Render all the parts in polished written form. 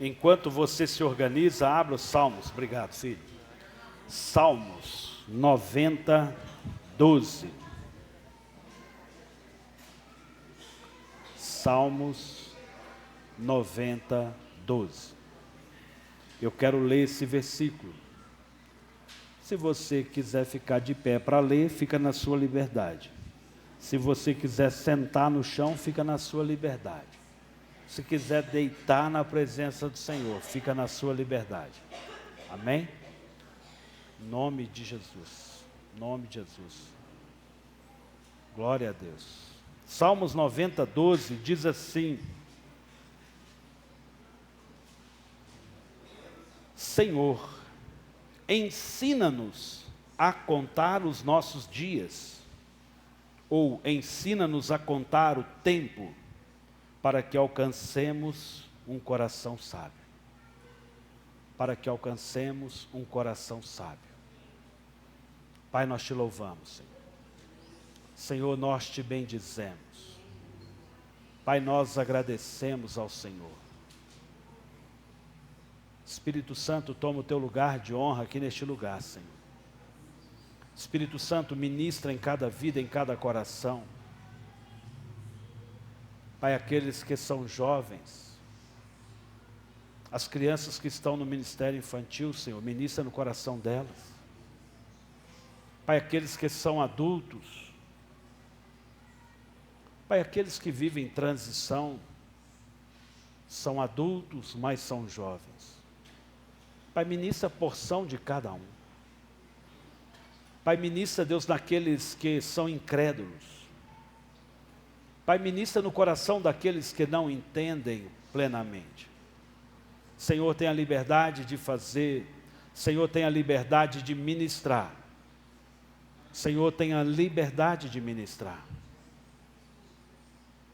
Enquanto você se organiza, abra os Salmos. Obrigado, filho. Salmos 90, 12. Salmos 90, 12. Eu quero ler esse versículo. Se você quiser ficar de pé para ler, fica na sua liberdade. Se você quiser sentar no chão, fica na sua liberdade. Se quiser deitar na presença do Senhor, fica na sua liberdade. Amém? Em nome de Jesus. Em nome de Jesus. Glória a Deus. Salmos 90, 12 diz assim: Senhor, ensina-nos a contar os nossos dias, ou ensina-nos a contar o tempo, para que alcancemos um coração sábio. Para que alcancemos um coração sábio. Pai, nós te louvamos, Senhor. Senhor, nós te bendizemos. Pai, nós agradecemos ao Senhor. Espírito Santo, toma o teu lugar de honra aqui neste lugar, Senhor. Espírito Santo, ministra em cada vida, em cada coração. Pai, aqueles que são jovens, as crianças que estão no ministério infantil, Senhor, ministra no coração delas. Pai, aqueles que são adultos, Pai, aqueles que vivem em transição, são adultos, mas são jovens. Pai, ministra a porção de cada um. Pai, ministra, Deus, naqueles que são incrédulos. Pai, ministra no coração daqueles que não entendem plenamente. Senhor, tem a liberdade de fazer. Senhor, tem a liberdade de ministrar. Senhor, tem a liberdade de ministrar.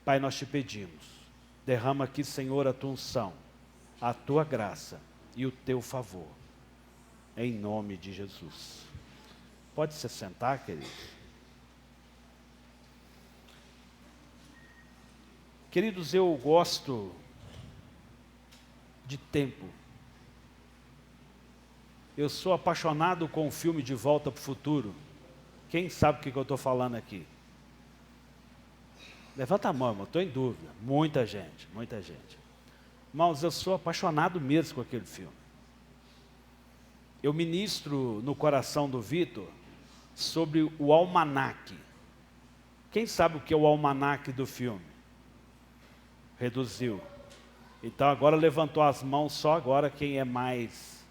Pai, nós te pedimos, derrama aqui, Senhor, a tua unção, a tua graça e o teu favor. Em nome de Jesus. Pode se sentar, querido. Queridos, eu gosto de tempo. Eu sou apaixonado com o filme De Volta para o Futuro. Quem sabe o que eu estou falando aqui? Levanta a mão, irmão, estou em dúvida. Muita gente, muita gente. Irmãos, eu sou apaixonado mesmo com aquele filme. Eu ministro no coração do Vitor sobre o almanaque. Quem sabe o que é o almanaque do filme? Reduziu. Então agora levantou as mãos só agora quem é mais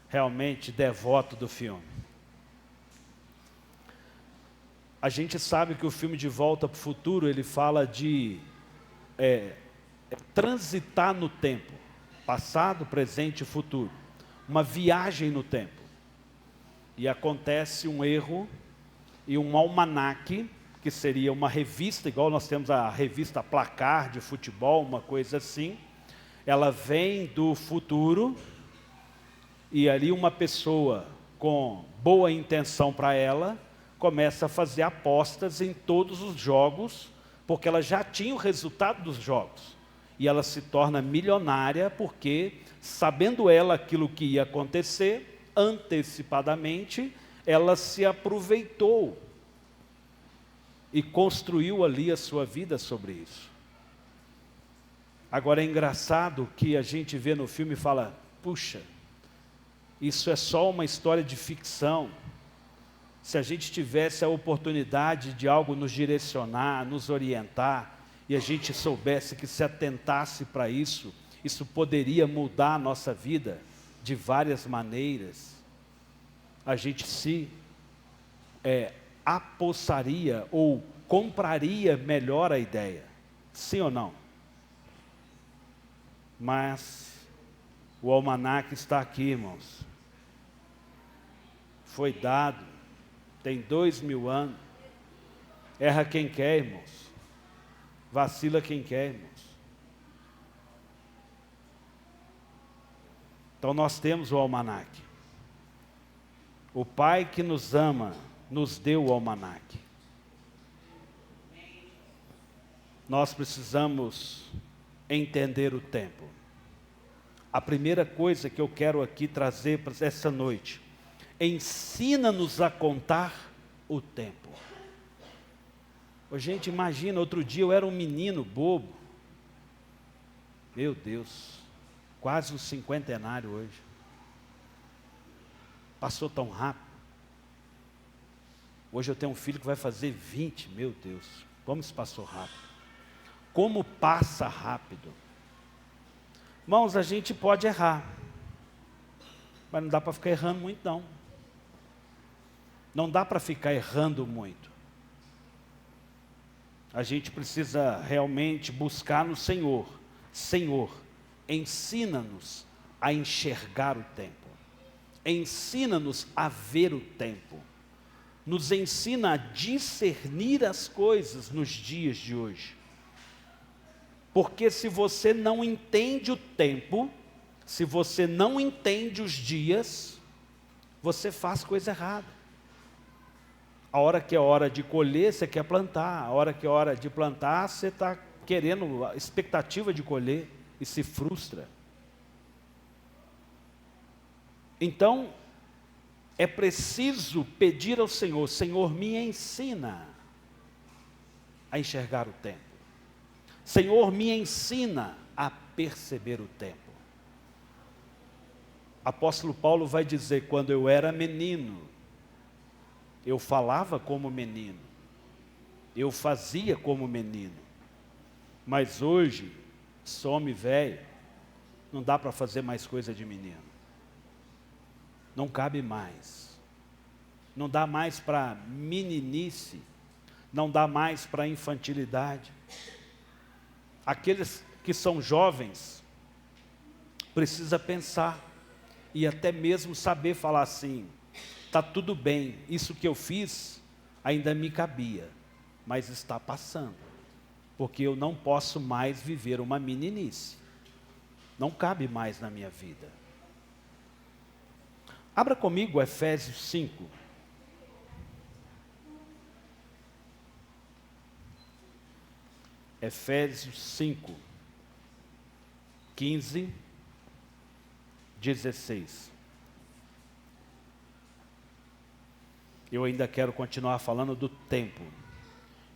realmente devoto do filme. A gente sabe que o filme De Volta para o Futuro, ele fala de transitar no tempo. Passado, presente e futuro. Uma viagem no tempo. E acontece um erro e um almanaque, que seria uma revista, igual nós temos a revista Placar de futebol, uma coisa assim. Ela vem do futuro e ali uma pessoa com boa intenção para ela, começa a fazer apostas em todos os jogos, porque ela já tinha o resultado dos jogos. E ela se torna milionária porque, sabendo ela aquilo que ia acontecer, antecipadamente, ela se aproveitou e construiu ali a sua vida sobre isso. Agora é engraçado que a gente vê no filme e fala, puxa, isso é só uma história de ficção. Se a gente tivesse a oportunidade de algo nos direcionar, nos orientar, e a gente soubesse que se atentasse para isso, isso poderia mudar a nossa vida de várias maneiras. A gente se apossaria ou compraria melhor a ideia. Sim ou não? Mas o almanaque está aqui, irmãos. Foi dado, tem 2000 anos. Erra quem quer, irmãos. Vacila quem quer, irmãos. Então nós temos o almanaque. O Pai que nos ama nos deu o almanaque. Nós precisamos entender o tempo. A primeira coisa que eu quero aqui trazer para essa noite: ensina-nos a contar o tempo. Ô, gente, imagina, outro dia eu era um menino bobo. Meu Deus, quase um cinquentenário hoje. Passou tão rápido. Hoje eu tenho um filho que vai fazer 20, meu Deus, como isso passou rápido. Como passa rápido. Irmãos, a gente pode errar, mas não dá para ficar errando muito não. Não dá para ficar errando muito. A gente precisa realmente buscar no Senhor. Senhor, ensina-nos a enxergar o tempo. Ensina-nos a ver o tempo. Nos ensina a discernir as coisas nos dias de hoje. Porque se você não entende o tempo, se você não entende os dias, você faz coisa errada. A hora que é hora de colher, você quer plantar. A hora que é hora de plantar, você está querendo a expectativa de colher e se frustra. Então, é preciso pedir ao Senhor: Senhor, me ensina a enxergar o tempo. Senhor, me ensina a perceber o tempo. Apóstolo Paulo vai dizer: quando eu era menino, eu falava como menino, eu fazia como menino, mas hoje, sou homem velho, não dá para fazer mais coisa de menino. Não cabe mais. Não dá mais para meninice, não dá mais para infantilidade. Aqueles que são jovens, precisa pensar, e até mesmo saber falar assim: está tudo bem, isso que eu fiz ainda me cabia, mas está passando, porque eu não posso mais viver uma meninice, não cabe mais na minha vida. Abra comigo Efésios 5. Efésios 5, 15, 16. Eu ainda quero continuar falando do tempo.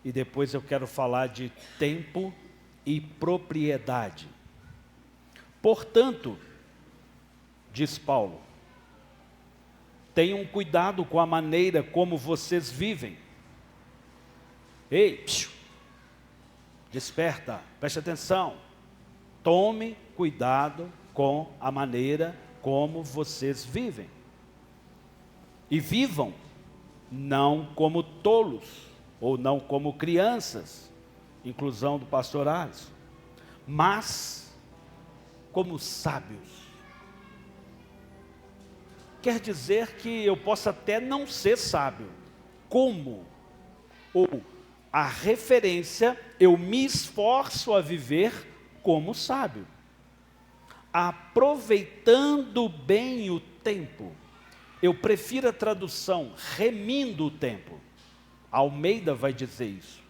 E depois eu quero falar de tempo e propriedade. Portanto, diz Paulo, tenham cuidado com a maneira como vocês vivem. Ei, desperta, preste atenção. Tome cuidado com a maneira como vocês vivem. E vivam não como tolos, ou não como crianças, inclusão do pastor Alisson, mas como sábios. Quer dizer que eu posso até não ser sábio, como, ou a referência, eu me esforço a viver como sábio, aproveitando bem o tempo. Eu prefiro a tradução remindo o tempo. Almeida vai dizer isso.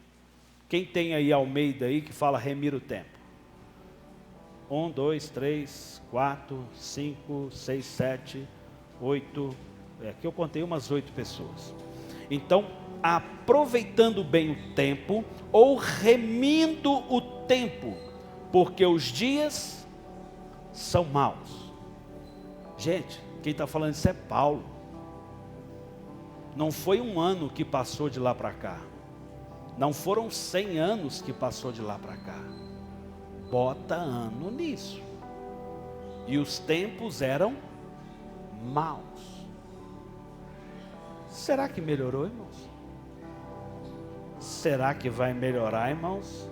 Quem tem aí Almeida aí que fala remir o tempo? 1, 2, 3, 4, 5, 6, 7, 8. Aqui eu contei umas 8 pessoas. Então, aproveitando bem o tempo ou remindo o tempo, porque os dias são maus. Gente, quem está falando isso é Paulo. Não foi um ano que passou de lá para cá. Não foram 100 anos que passou de lá para cá. Bota ano nisso. E os tempos eram maus. Será que melhorou, irmãos? Será que vai melhorar, irmãos?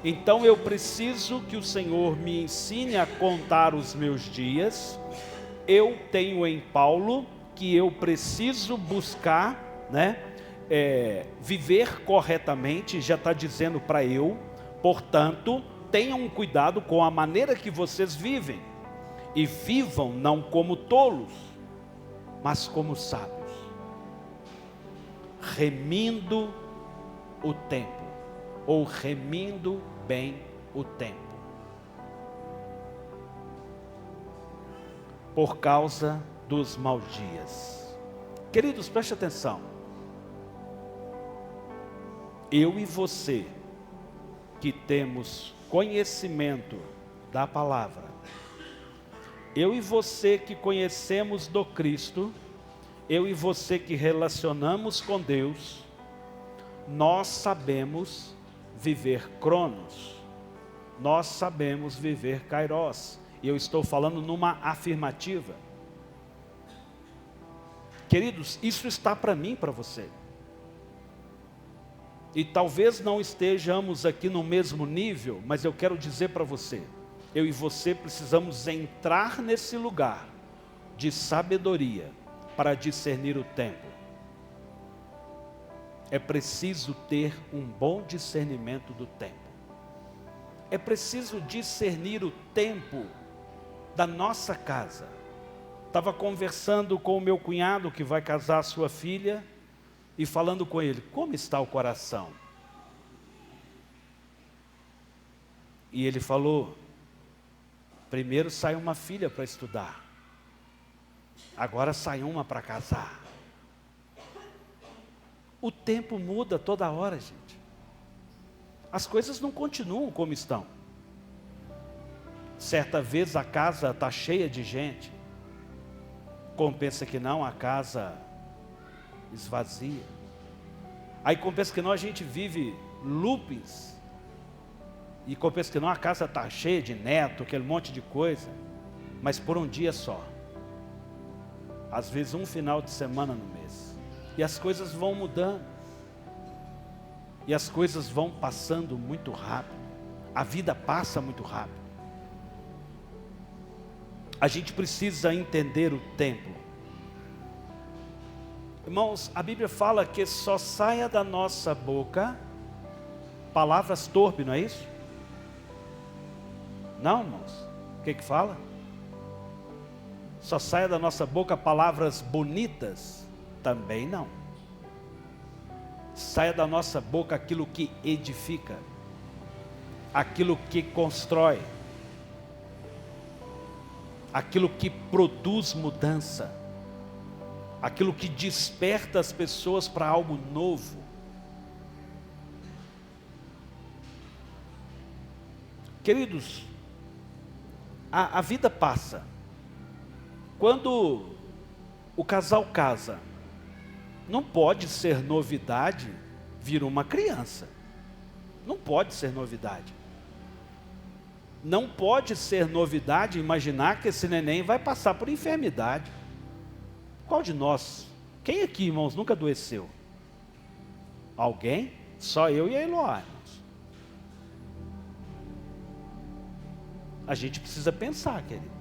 Então eu preciso que o Senhor me ensine a contar os meus dias. Eu tenho em Paulo que eu preciso buscar, viver corretamente, já está dizendo para eu. Portanto, tenham cuidado com a maneira que vocês vivem, e vivam não como tolos, mas como sábios, remindo o tempo, ou remindo bem o tempo. por causa dos maus dias. Queridos, preste atenção. Eu e você, que temos conhecimento da palavra, eu e você que conhecemos do Cristo, eu e você que relacionamos com Deus, nós sabemos viver Cronos, nós sabemos viver Kairos. E eu estou falando numa afirmativa. Queridos, isso está para mim e para você. E talvez não estejamos aqui no mesmo nível, mas eu quero dizer para você, eu e você precisamos entrar nesse lugar de sabedoria para discernir o tempo. É preciso ter um bom discernimento do tempo. É preciso discernir o tempo da nossa casa. Estava conversando com o meu cunhado que vai casar a sua filha e falando com ele, como está o coração? E ele falou, primeiro sai uma filha para estudar, agora sai uma para casar. O tempo muda toda hora, gente. As coisas não continuam como estão. Certa vez a casa está cheia de gente, compensa que não, a casa esvazia. Aí compensa que não, a gente vive loopings. E compensa que não, a casa está cheia de neto, aquele monte de coisa. Mas por um dia só. Às vezes um final de semana no mês. E as coisas vão mudando. E as coisas vão passando muito rápido. A vida passa muito rápido. A gente precisa entender o tempo. Irmãos, a Bíblia fala que só saia da nossa boca palavras torpes, não é isso? Não, irmãos? O que fala? Só saia da nossa boca palavras bonitas? Também não. Saia da nossa boca aquilo que edifica, aquilo que constrói, aquilo que produz mudança, aquilo que desperta as pessoas para algo novo. Queridos, a vida passa. Quando o casal casa, não pode ser novidade vir uma criança. Não pode ser novidade. Não pode ser novidade imaginar que esse neném vai passar por enfermidade. Qual de nós? Quem aqui, irmãos, nunca adoeceu? Alguém? Só eu e a Eloá, irmãos. A gente precisa pensar, queridos.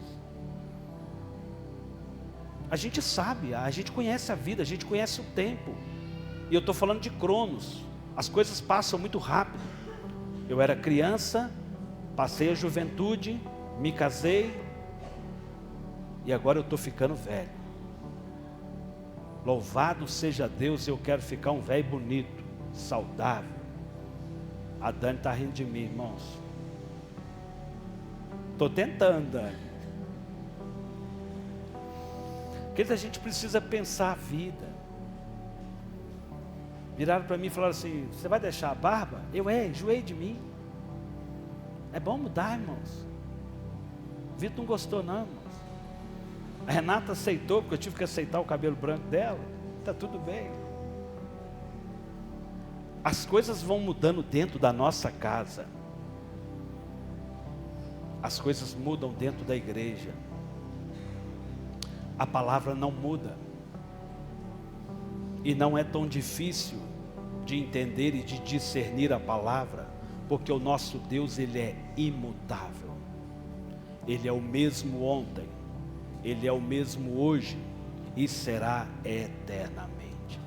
A gente sabe, a gente conhece a vida, a gente conhece o tempo. E eu estou falando de Cronos. As coisas passam muito rápido. Eu era criança, passei a juventude, me casei, e agora eu estou ficando velho. Louvado seja Deus, eu quero ficar um velho bonito, saudável. A Dani está rindo de mim, irmãos. Estou tentando, Dani. Porque a gente precisa pensar a vida. Viraram para mim e falaram assim, você vai deixar a barba? Enjoei de mim. É bom mudar, irmãos. O Vitor não gostou não, irmãos. A Renata aceitou, porque eu tive que aceitar o cabelo branco dela. Está tudo bem. As coisas vão mudando dentro da nossa casa. As coisas mudam dentro da igreja. A palavra não muda. E não é tão difícil de entender e de discernir a palavra, porque o nosso Deus, Ele é imutável. Ele é o mesmo ontem, Ele é o mesmo hoje e será eternamente.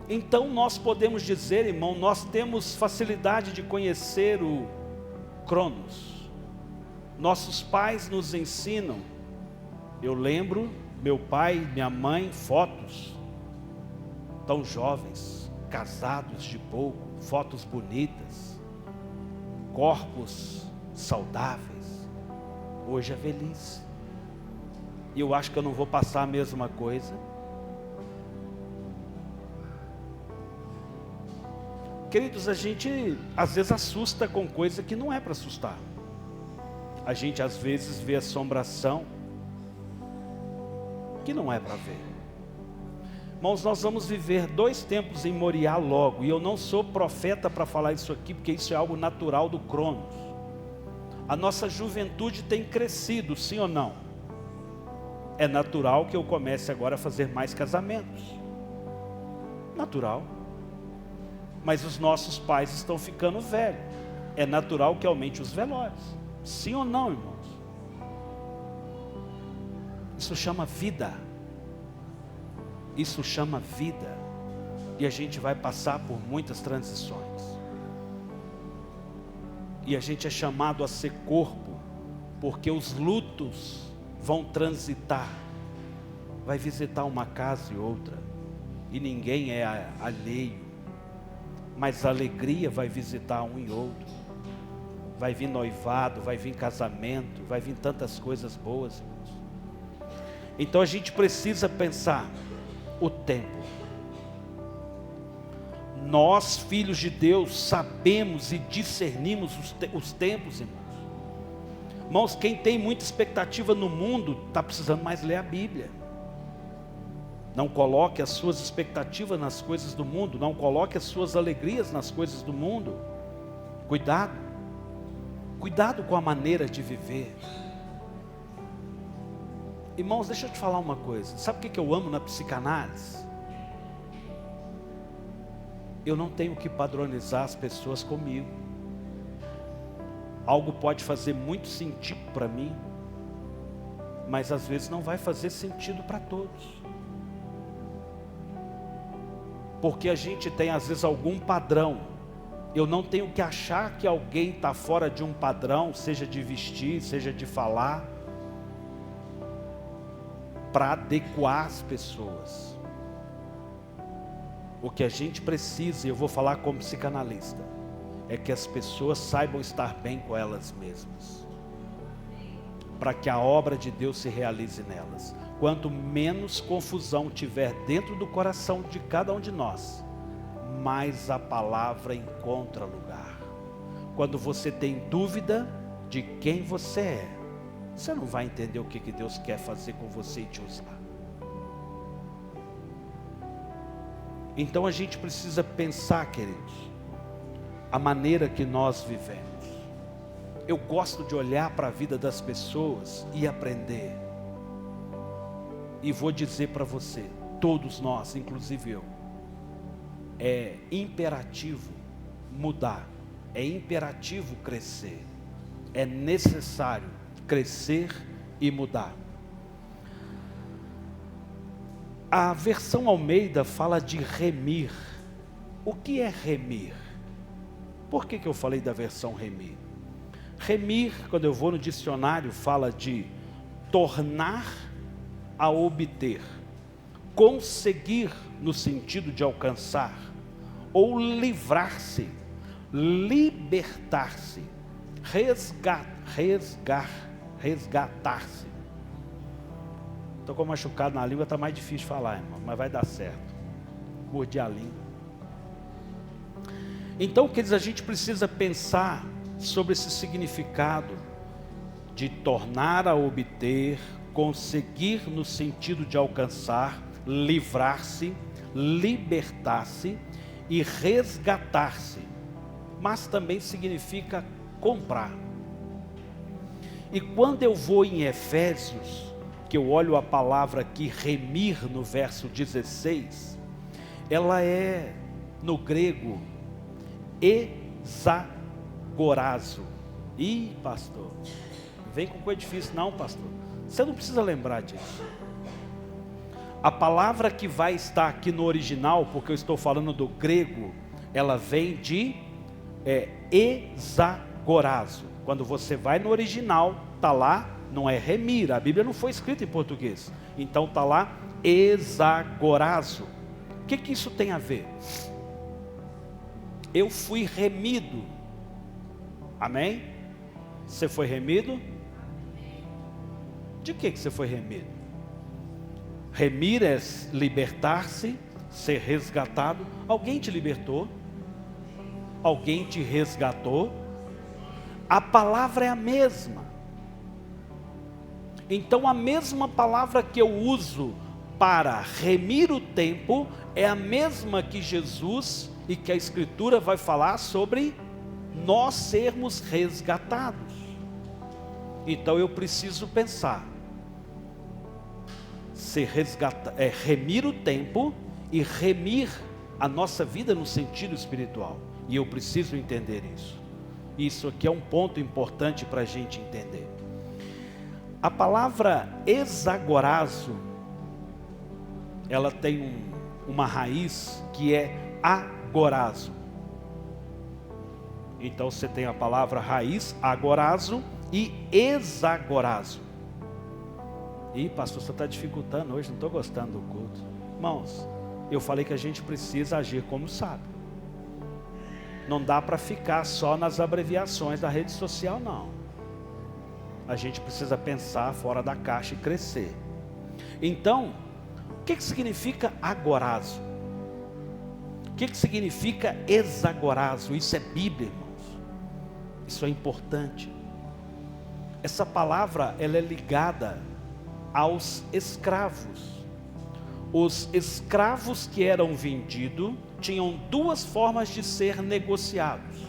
Então nós podemos dizer, irmão, nós temos facilidade de conhecer o Cronos. Nossos pais nos ensinam. Eu lembro, meu pai, minha mãe, fotos, tão jovens, casados de pouco, fotos bonitas, corpos saudáveis. Hoje é velhice. e eu acho que eu não vou passar a mesma coisa. Queridos, a gente às vezes assusta com coisa que não é para assustar. A gente às vezes vê assombração que não é para ver. Irmãos, nós vamos viver 2 tempos em Moriá logo, e eu não sou profeta para falar isso aqui, porque isso é algo natural do Cronos. A nossa juventude tem crescido, sim ou não? É natural que eu comece agora a fazer mais casamentos. Natural. Mas os nossos pais estão ficando velhos. É natural que aumente os velórios. Sim ou não, irmãos? Isso chama vida. Isso chama vida. E a gente vai passar por muitas transições. E a gente é chamado a ser corpo, porque os lutos vão transitar. Vai visitar uma casa e outra, e ninguém é alheio. Mas a alegria vai visitar um e outro. Vai vir noivado, vai vir casamento, vai vir tantas coisas boas, irmãos. Então a gente precisa pensar o tempo. Nós, filhos de Deus, sabemos e discernimos os tempos, irmãos. Irmãos, quem tem muita expectativa no mundo, está precisando mais ler a Bíblia. Não coloque as suas expectativas nas coisas do mundo. Não coloque as suas alegrias nas coisas do mundo. Cuidado. Cuidado com a maneira de viver. Irmãos, deixa eu te falar uma coisa. Sabe o que eu amo na psicanálise? Eu não tenho que padronizar as pessoas comigo. Algo pode fazer muito sentido para mim, mas às vezes não vai fazer sentido para todos. Porque a gente tem às vezes algum padrão. Eu não tenho que achar que alguém está fora de um padrão, seja de vestir, seja de falar, para adequar as pessoas. O que a gente precisa, e eu vou falar como psicanalista, é que as pessoas saibam estar bem com elas mesmas, para que a obra de Deus se realize nelas. Quanto menos confusão tiver dentro do coração de cada um de nós, mais a palavra encontra lugar. Quando você tem dúvida de quem você é, você não vai entender o que Deus quer fazer com você e te usar. Então a gente precisa pensar, queridos, a maneira que nós vivemos. Eu gosto de olhar para a vida das pessoas e aprender. E vou dizer para você, todos nós, inclusive eu, é imperativo mudar, é imperativo crescer, é necessário crescer e mudar. A versão Almeida fala de remir. O que é remir? Por que eu falei da versão remir? Remir, quando eu vou no dicionário, fala de tornar a obter, conseguir no sentido de alcançar, ou livrar-se, libertar-se, resgatar-se. Estou com machucado na língua, está mais difícil de falar, irmão, mas vai dar certo. Mordi a língua. Então, queridos, a gente precisa pensar sobre esse significado de tornar a obter, conseguir no sentido de alcançar, livrar-se, libertar-se e resgatar-se. Mas também significa comprar. E quando eu vou em Efésios, que eu olho a palavra aqui, remir, no verso 16, ela é, no grego, exagorazo. Ih, pastor, vem com coisa difícil não, pastor. Você não precisa lembrar disso. A palavra que vai estar aqui no original, porque eu estou falando do grego, ela vem de exagorazo. Quando você vai no original, está lá, não é remir, a Bíblia não foi escrita em português. Então está lá, exagorazo. O que isso tem a ver? Eu fui remido. Amém? Você foi remido? De que você foi remido? Remir é libertar-se, ser resgatado. Alguém te libertou? Alguém te resgatou? A palavra é a mesma. Então a mesma palavra que eu uso para remir o tempo é a mesma que Jesus e que a Escritura vai falar sobre nós sermos resgatados. Então eu preciso pensar, remir o tempo e remir a nossa vida no sentido espiritual. E eu preciso entender isso. Isso aqui é um ponto importante para a gente entender. A palavra exagorazo, ela tem uma raiz que é agorazo. Então você tem a palavra raiz, agorazo, e exagorazo. Ih, pastor, você está dificultando hoje, não estou gostando do culto. Irmãos, eu falei que a gente precisa agir como sábio. Não dá para ficar só nas abreviações da rede social, não. A gente precisa pensar fora da caixa e crescer. Então, o que significa agorazo? O que significa exagorazo? Isso é Bíblia, irmãos. Isso é importante. Essa palavra, ela é ligada aos escravos. Os escravos que eram vendidos tinham duas formas de ser negociados.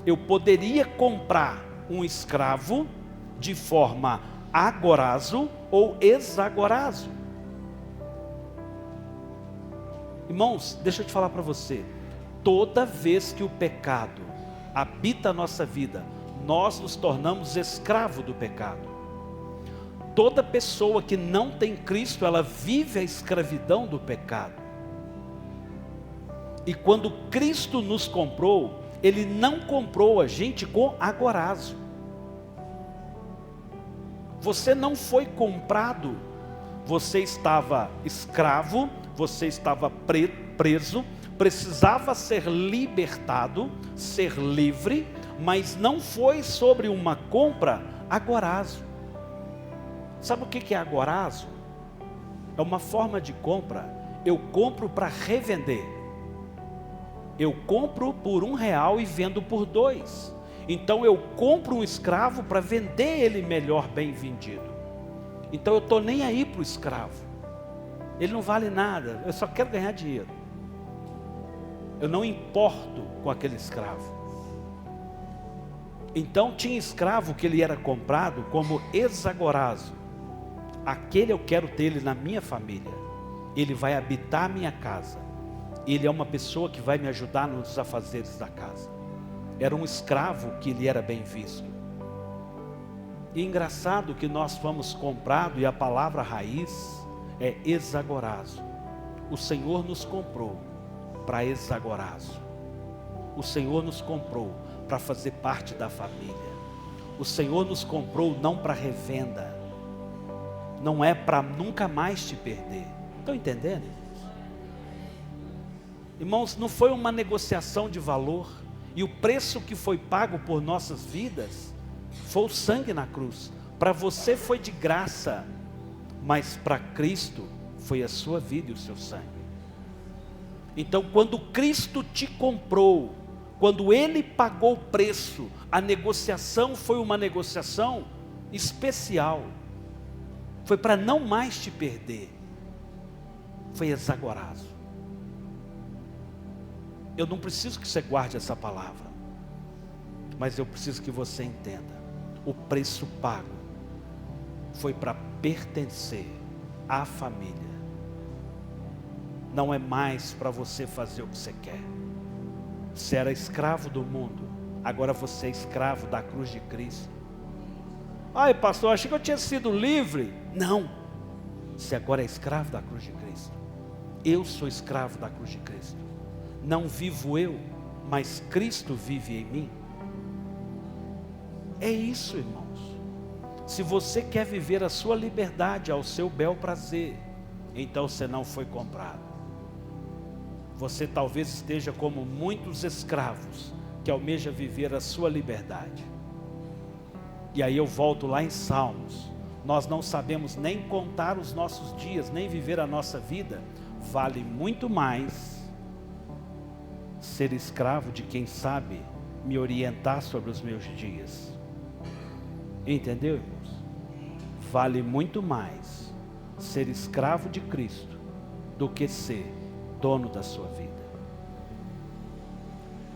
Eu poderia comprar um escravo de forma agorazo ou exagorazo. Irmãos, deixa eu te falar para você. Toda vez que o pecado habita a nossa vida, nós nos tornamos escravo do pecado. Toda pessoa que não tem Cristo, ela vive a escravidão do pecado. E quando Cristo nos comprou, Ele não comprou a gente com agorazo. Você não foi comprado, você estava escravo, você estava preso, precisava ser libertado, ser livre, mas não foi sobre uma compra agorazo. Sabe o que é agorazo? É uma forma de compra. Eu compro para revender. Eu compro por R$1 e vendo por 2. Então eu compro um escravo para vender ele melhor, bem vendido. Então eu estou nem aí para o escravo. Ele não vale nada, eu só quero ganhar dinheiro. Eu não importo com aquele escravo. Então tinha escravo que ele era comprado como exagorazo. Aquele eu quero ter ele na minha família. Ele vai habitar a minha casa. Ele é uma pessoa que vai me ajudar nos afazeres da casa. Era um escravo que ele era bem visto. E engraçado que nós fomos comprados, e a palavra raiz é exagorazo. O Senhor nos comprou para exagorazo. O Senhor nos comprou para fazer parte da família. O Senhor nos comprou não para revenda. Não é para nunca mais te perder. Estão entendendo? Irmãos, não foi uma negociação de valor. E o preço que foi pago por nossas vidas foi o sangue na cruz. Para você foi de graça, mas para Cristo foi a sua vida e o seu sangue. Então quando Cristo te comprou, quando Ele pagou o preço, a negociação foi uma negociação especial. Foi para não mais te perder. Foi exagorazo. Eu não preciso que você guarde essa palavra, mas eu preciso que você entenda. O preço pago foi para pertencer à família. Não é mais para você fazer o que você quer. Você era escravo do mundo, agora você é escravo da cruz de Cristo. Ai, pastor, achei que eu tinha sido livre. Não, você agora é escravo da cruz de Cristo. Eu sou escravo da cruz de Cristo. Não vivo eu, mas Cristo vive em mim. É isso, irmãos. Se você quer viver a sua liberdade ao seu bel prazer, então você não foi comprado. Você talvez esteja como muitos escravos que almejam viver a sua liberdade. E aí eu volto lá em Salmos. nós não sabemos nem contar os nossos dias, nem viver a nossa vida, vale muito mais ser escravo de quem sabe me orientar sobre os meus dias. Entendeu, irmãos? Vale muito mais ser escravo de Cristo do que ser dono da sua vida.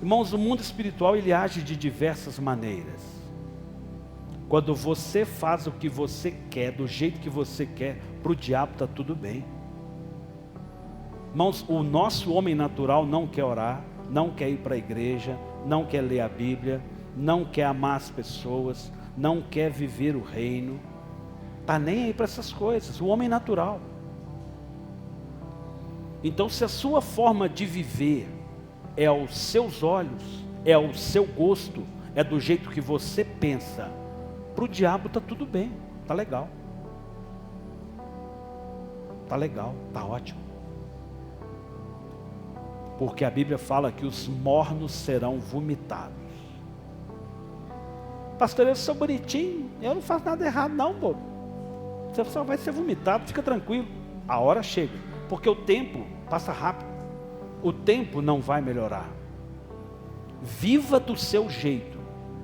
Irmãos, o mundo espiritual ele age de diversas maneiras. Quando você faz o que você quer, do jeito que você quer, para o diabo está tudo bem. Irmãos, o nosso homem natural não quer orar, não quer ir para a igreja, não quer ler a Bíblia, não quer amar as pessoas, não quer viver o reino, está nem aí para essas coisas, o homem natural. Então, se a sua forma de viver é aos seus olhos, é ao seu gosto, é do jeito que você pensa, para o diabo está tudo bem, está legal. Está legal, está ótimo. Porque a Bíblia fala que os mornos serão vomitados. Pastor, eu sou bonitinho, eu não faço nada errado não, bobo. Você só vai ser vomitado, fica tranquilo. A hora chega, porque o tempo passa rápido. O tempo não vai melhorar. Viva do seu jeito,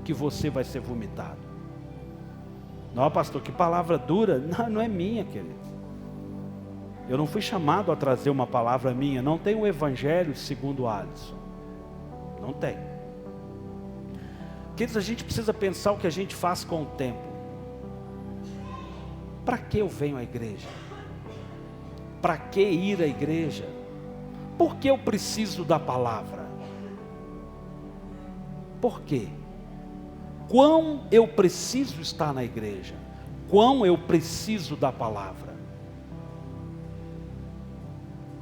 que você vai ser vomitado. Não, pastor, que palavra dura. Não é minha, querido. Eu não fui chamado a trazer uma palavra minha. Não tem o evangelho segundo Alisson. Não tem. Queridos, a gente precisa pensar o que a gente faz com o tempo. Para que eu venho à igreja? Para que ir à igreja? Por que eu preciso da palavra? Por quê? Quão eu preciso estar na igreja? Quão eu preciso da palavra?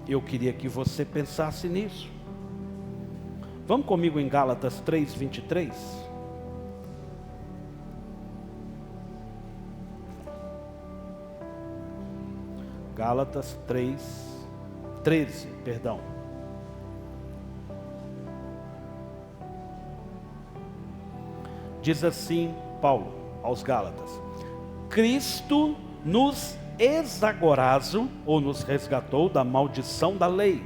Eu queria que você pensasse nisso. Vamos comigo em Gálatas 3:23? Gálatas 13, perdão. Diz assim Paulo aos Gálatas: Cristo nos exagorazo, ou nos resgatou da maldição da lei,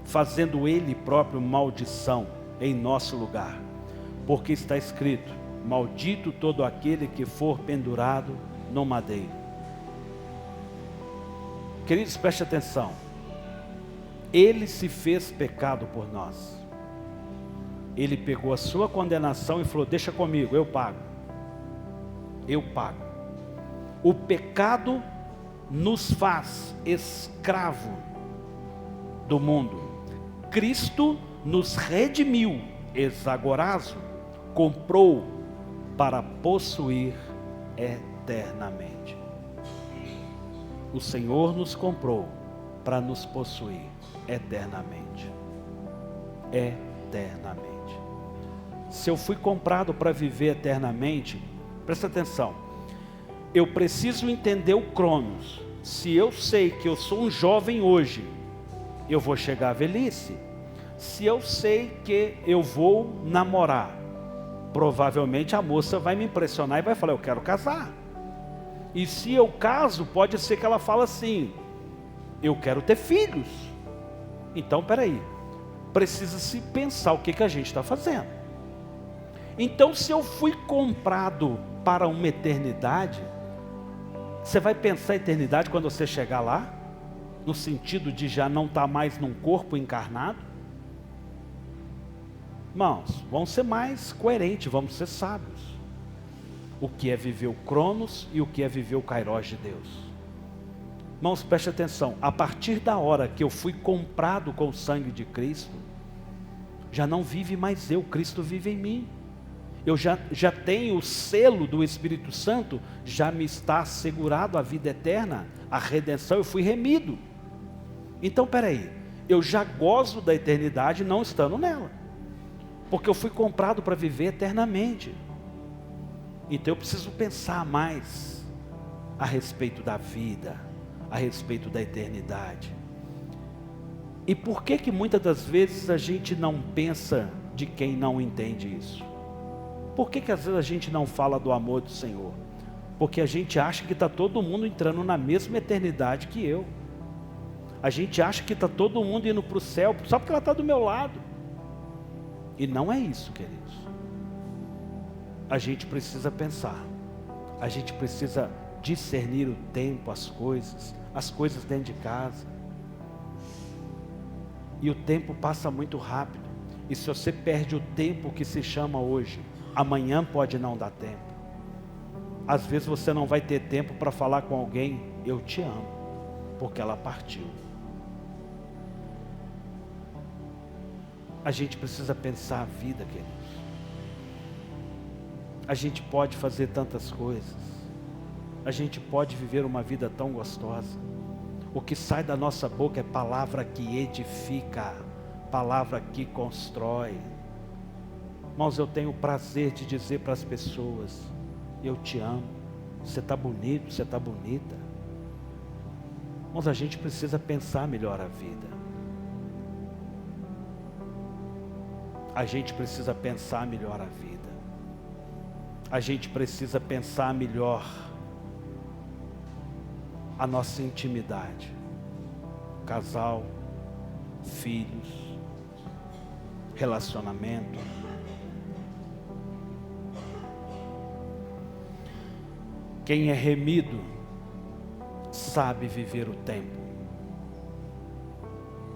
fazendo ele próprio maldição em nosso lugar. Porque está escrito: maldito todo aquele que for pendurado no madeiro. Queridos, preste atenção. Ele se fez pecado por nós. Ele pegou a sua condenação e falou: deixa comigo, eu pago. Eu pago. O pecado nos faz escravo do mundo. Cristo nos redimiu, exagorazo, comprou para possuir eternamente. O Senhor nos comprou para nos possuir eternamente. Eternamente. Se eu fui comprado para viver eternamente, presta atenção, eu preciso entender o Cronos. Se eu sei que eu sou um jovem hoje, eu vou chegar à velhice. Se eu sei que eu vou namorar, provavelmente a moça vai me impressionar e vai falar: eu quero casar. E se eu caso, pode ser que ela fale assim: eu quero ter filhos. Então, peraí, precisa-se pensar o que a gente está fazendo. Então, se eu fui comprado para uma eternidade, você vai pensar a eternidade quando você chegar lá? No sentido de já não estar mais num corpo encarnado? Irmãos, vamos ser mais coerentes, vamos ser sábios. O que é viver o Cronos e o que é viver o Kairos de Deus. Irmãos, preste atenção. A partir da hora que eu fui comprado com o sangue de Cristo, já não vive mais eu, Cristo vive em mim. Eu já tenho o selo do Espírito Santo, já me está assegurado a vida eterna, a redenção, eu fui remido. Então, peraí, eu já gozo da eternidade não estando nela, porque eu fui comprado para viver eternamente. Então eu preciso pensar mais a respeito da vida, a respeito da eternidade. E por que muitas das vezes a gente não pensa de quem não entende isso? Por que às vezes a gente não fala do amor do Senhor? Porque a gente acha que está todo mundo entrando na mesma eternidade que eu. A gente acha que está todo mundo indo para o céu só porque ela está do meu lado. E não é isso, queridos. A gente precisa pensar. A gente precisa discernir o tempo, as coisas dentro de casa. E o tempo passa muito rápido. E se você perde o tempo que se chama hoje, amanhã pode não dar tempo. Às vezes você não vai ter tempo para falar com alguém, eu te amo, porque ela partiu. A gente precisa pensar a vida, queridos. A gente pode fazer tantas coisas. A gente pode viver uma vida tão gostosa. O que sai da nossa boca é palavra que edifica, palavra que constrói. Irmãos, eu tenho o prazer de dizer para as pessoas, eu te amo, você está bonito, você está bonita. Irmãos, a gente precisa pensar melhor a vida. A gente precisa pensar melhor a vida. A gente precisa pensar melhor a nossa intimidade. Casal, filhos, relacionamento. Quem é remido sabe viver o tempo.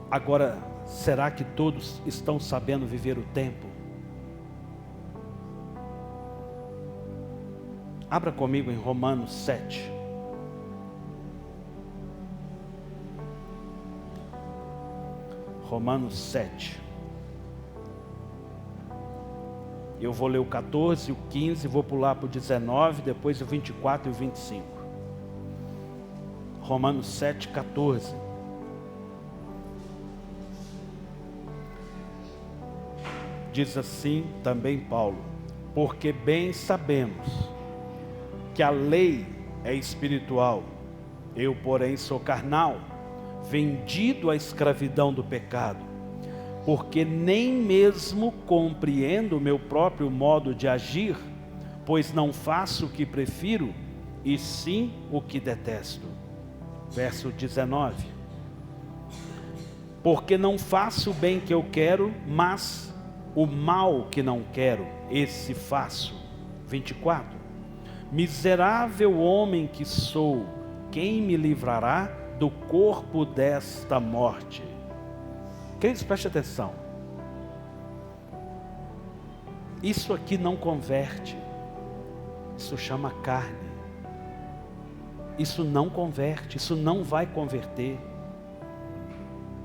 Agora, será que todos estão sabendo viver o tempo? Abra comigo em Romanos 7. Romanos 7. Eu vou ler o 14, o 15, vou pular para o 19, depois o 24 e o 25. Romanos 7, 14. Diz assim também Paulo: porque bem sabemos que a lei é espiritual, eu porém sou carnal, vendido à escravidão do pecado, porque nem mesmo compreendo o meu próprio modo de agir, pois não faço o que prefiro, e sim o que detesto. Verso 19. Porque não faço o bem que eu quero, mas o mal que não quero, esse faço. 24. Miserável homem que sou, quem me livrará do corpo desta morte? Queridos, preste atenção. Isso aqui não converte. Isso chama carne. Isso não converte, isso não vai converter.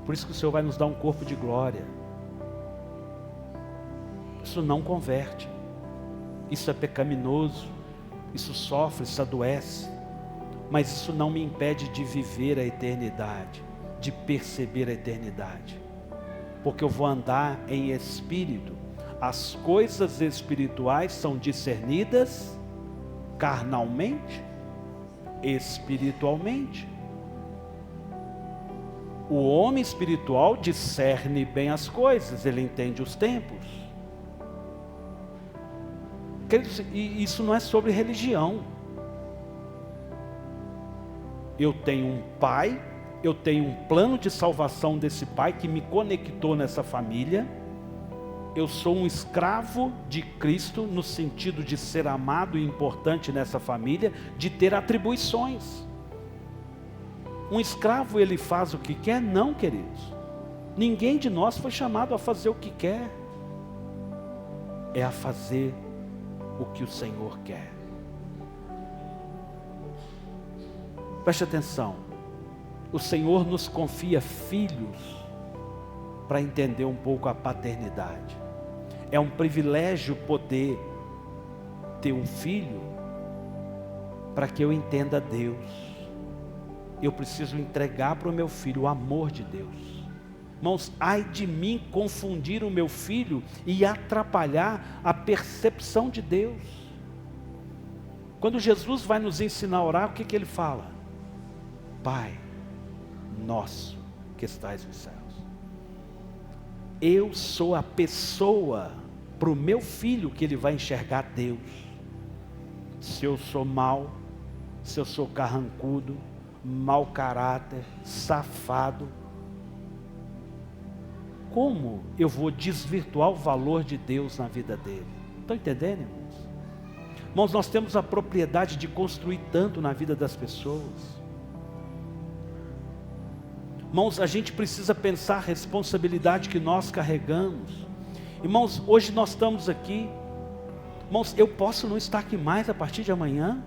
Por isso que o Senhor vai nos dar um corpo de glória. Isso não converte. Isso é pecaminoso. Isso sofre, isso adoece. Mas isso não me impede de viver a eternidade, de perceber a eternidade. Porque eu vou andar em espírito. As coisas espirituais são discernidas carnalmente, espiritualmente. O homem espiritual discerne bem as coisas, ele entende os tempos. E isso não é sobre religião. Eu tenho um pai, eu tenho um plano de salvação desse pai que me conectou nessa família. Eu sou um escravo de Cristo no sentido de ser amado e importante nessa família, de ter atribuições. Um escravo, ele faz o que quer? Não, queridos. Ninguém de nós foi chamado a fazer o que quer. É a fazer o que o Senhor quer. Preste atenção. O Senhor nos confia filhos para entender um pouco a paternidade. É um privilégio poder ter um filho para que eu entenda Deus. Eu preciso entregar para o meu filho o amor de Deus. Irmãos, ai de mim confundir o meu filho e atrapalhar a percepção de Deus. Quando Jesus vai nos ensinar a orar, o que ele fala? Pai nosso que estais nos céus. Eu sou a pessoa para o meu filho que ele vai enxergar Deus. Se eu sou mau, se eu sou carrancudo, mau caráter, safado, como eu vou desvirtuar o valor de Deus na vida dele? Estão entendendo, irmãos? Irmãos, nós temos a propriedade de construir tanto na vida das pessoas. Irmãos, a gente precisa pensar a responsabilidade que nós carregamos. Irmãos, hoje nós estamos aqui. Irmãos, eu posso não estar aqui mais a partir de amanhã.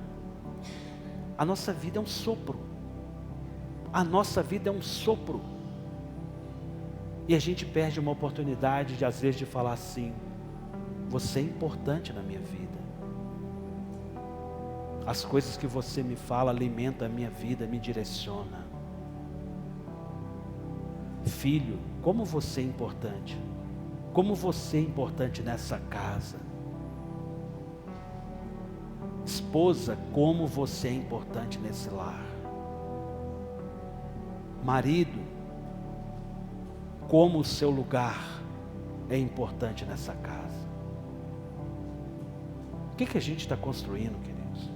A nossa vida é um sopro. A nossa vida é um sopro. E a gente perde uma oportunidade de, às vezes, de falar assim: você é importante na minha vida. As coisas que você me fala alimentam a minha vida, me direciona. Filho, como você é importante. Como você é importante nessa casa. Esposa, como você é importante nesse lar. Marido, como o seu lugar é importante nessa casa. O que a gente está construindo, queridos?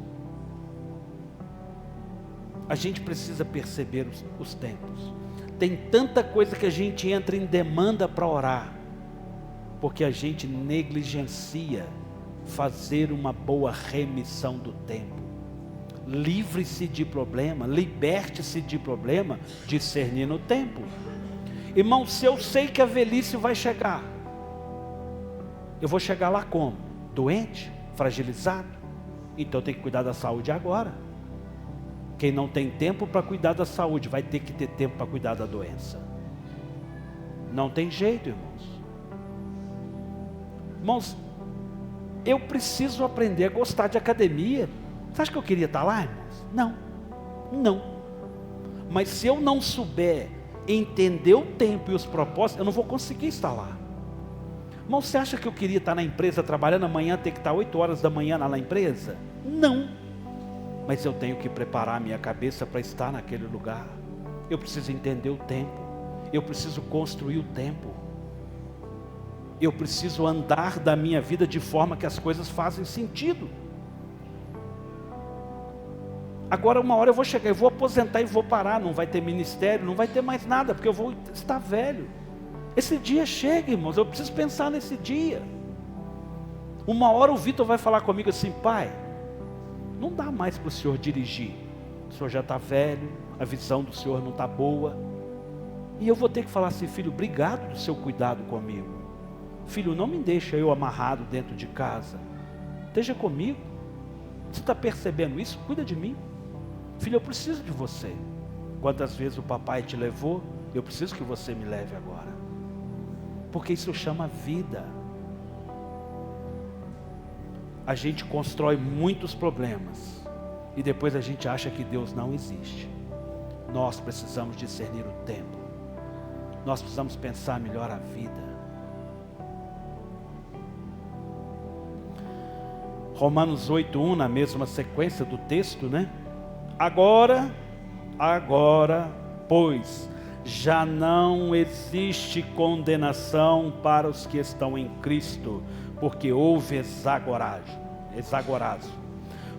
A gente precisa perceber os tempos. Tem tanta coisa que a gente entra em demanda para orar, porque a gente negligencia fazer uma boa remissão do tempo. Livre-se de problema, liberte-se de problema, discernindo o tempo. Irmão, se eu sei que a velhice vai chegar, eu vou chegar lá como? Doente? Fragilizado? Então eu tenho que cuidar da saúde agora. Quem não tem tempo para cuidar da saúde, vai ter que ter tempo para cuidar da doença. Não tem jeito, irmãos. Irmãos, eu preciso aprender a gostar de academia. Você acha que eu queria estar lá, irmãos? Não. Mas se eu não souber entender o tempo e os propósitos, eu não vou conseguir estar lá. Irmão, você acha que eu queria estar na empresa trabalhando amanhã, ter que estar 8 horas da manhã lá na empresa? Não. Mas eu tenho que preparar a minha cabeça para estar naquele lugar. Eu preciso entender o tempo. Eu preciso construir o tempo. Eu preciso andar da minha vida de forma que as coisas fazem sentido. Agora uma hora eu vou chegar, eu vou aposentar e vou parar. Não vai ter ministério, não vai ter mais nada, porque eu vou estar velho. Esse dia chega, irmãos, eu preciso pensar nesse dia. Uma hora o Vitor vai falar comigo assim: pai, não dá mais para o senhor dirigir. O senhor já está velho, a visão do senhor não está boa. E eu vou ter que falar assim: filho, obrigado do seu cuidado comigo. Filho, não me deixa eu amarrado dentro de casa. Esteja comigo. Você está percebendo isso? Cuida de mim. Filho, eu preciso de você. Quantas vezes o papai te levou, eu preciso que você me leve agora. Porque isso chama vida. A gente constrói muitos problemas e depois a gente acha que Deus não existe. Nós precisamos discernir o tempo. Nós precisamos pensar melhor a vida. Romanos 8:1, na mesma sequência do texto, né? Agora, pois, já não existe condenação para os que estão em Cristo, porque houve exagorazo.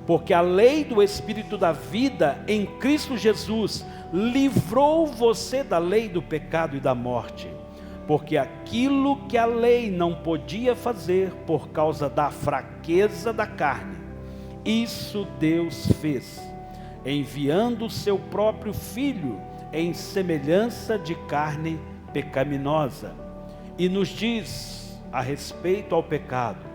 Porque a lei do Espírito da vida em Cristo Jesus livrou você da lei do pecado e da morte. Porque aquilo que a lei não podia fazer por causa da fraqueza da carne, isso Deus fez, enviando o seu próprio Filho em semelhança de carne pecaminosa. E nos diz a respeito ao pecado: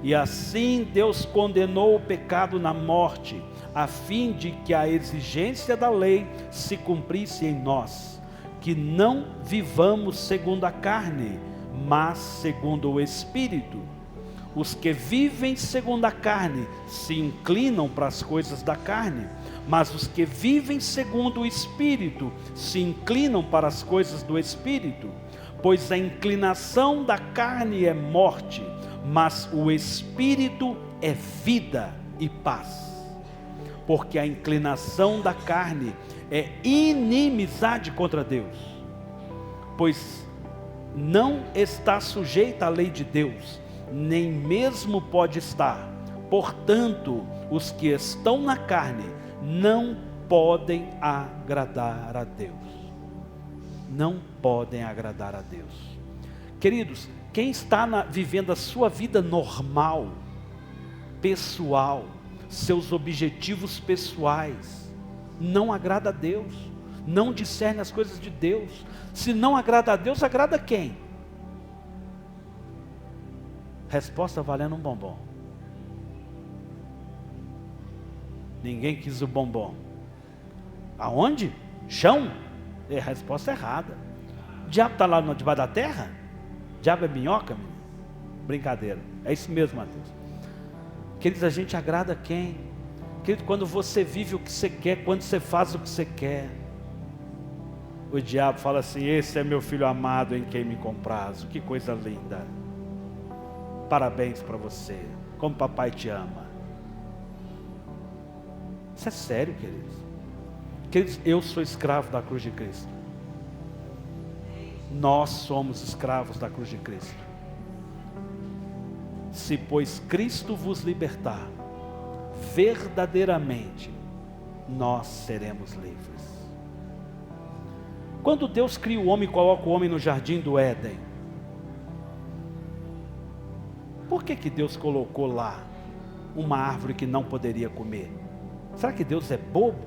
e assim Deus condenou o pecado na morte, a fim de que a exigência da lei se cumprisse em nós, que não vivamos segundo a carne, mas segundo o Espírito. Os que vivem segundo a carne se inclinam para as coisas da carne, mas os que vivem segundo o Espírito se inclinam para as coisas do Espírito. Pois a inclinação da carne é morte, mas o Espírito é vida e paz. Porque a inclinação da carne é inimizade contra Deus, pois não está sujeita à lei de Deus, nem mesmo pode estar. Portanto, os que estão na carne não podem agradar a Deus. Não podem agradar a Deus. Queridos, quem está vivendo a sua vida normal, pessoal, seus objetivos pessoais, não agrada a Deus, não discerne as coisas de Deus. Se não agrada a Deus, agrada quem? Resposta valendo um bombom. Ninguém quis o bombom. Aonde? Chão? É a resposta errada. O diabo está lá debaixo da terra? O diabo é minhoca, menino? Brincadeira. É isso mesmo, Mateus. Queridos, a gente agrada quem? Querido, quando você vive o que você quer, quando você faz o que você quer, o diabo fala assim: esse é meu filho amado em quem me comprazo. Que coisa linda. Parabéns para você. Como papai te ama. Isso é sério, queridos. Queridos, eu sou escravo da cruz de Cristo. Nós somos escravos da cruz de Cristo. Se pois Cristo vos libertar, verdadeiramente nós seremos livres. Quando Deus cria o homem e coloca o homem no jardim do Éden, por que Deus colocou lá uma árvore que não poderia comer? Será que Deus é bobo?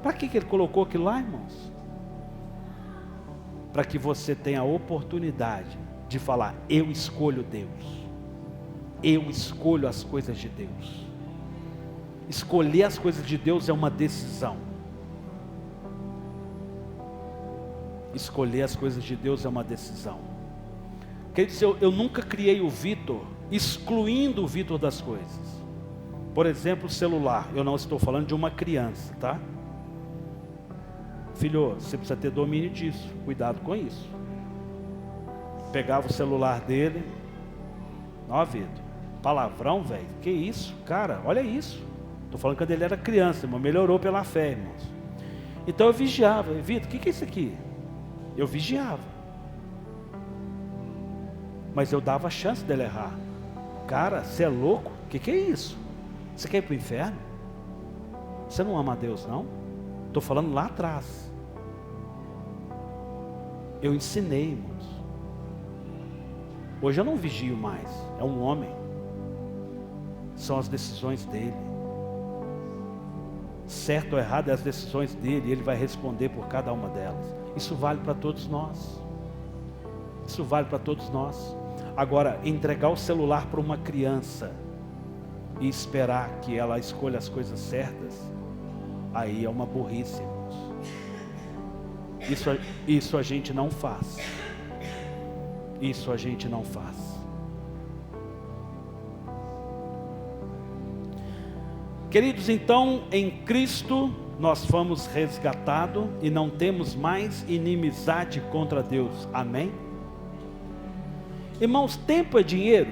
Para que Ele colocou aquilo lá, irmãos? Para que você tenha a oportunidade de falar: eu escolho Deus. Eu escolho as coisas de Deus. Escolher as coisas de Deus é uma decisão. Escolher as coisas de Deus é uma decisão. Quer dizer, eu nunca criei o Vitor excluindo o Vitor das coisas. Por exemplo, o celular. Eu não estou falando de uma criança, tá? Filho, você precisa ter domínio disso. Cuidado com isso. Pegava o celular dele. Ó, Vitor, palavrão, velho. Que isso, cara? Olha isso. Estou falando quando ele era criança, irmão. Melhorou pela fé, irmãos. Então eu vigiava. Vitor, o que é isso aqui? Eu vigiava. Mas eu dava a chance dele errar. Cara, você é louco? O que é isso? Você quer ir para o inferno? Você não ama a Deus, não? Estou falando lá atrás. Eu ensinei, irmãos. Hoje eu não vigio mais. É um homem. São as decisões dele. Certo ou errado é as decisões dele. E ele vai responder por cada uma delas. Isso vale para todos nós. Isso vale para todos nós. Agora, entregar o celular para uma criança e esperar que ela escolha as coisas certas, aí é uma burrice, irmãos. Isso a gente não faz. Isso a gente não faz. Queridos, então, em Cristo nós fomos resgatados e não temos mais inimizade contra Deus. Amém? Irmãos, tempo é dinheiro?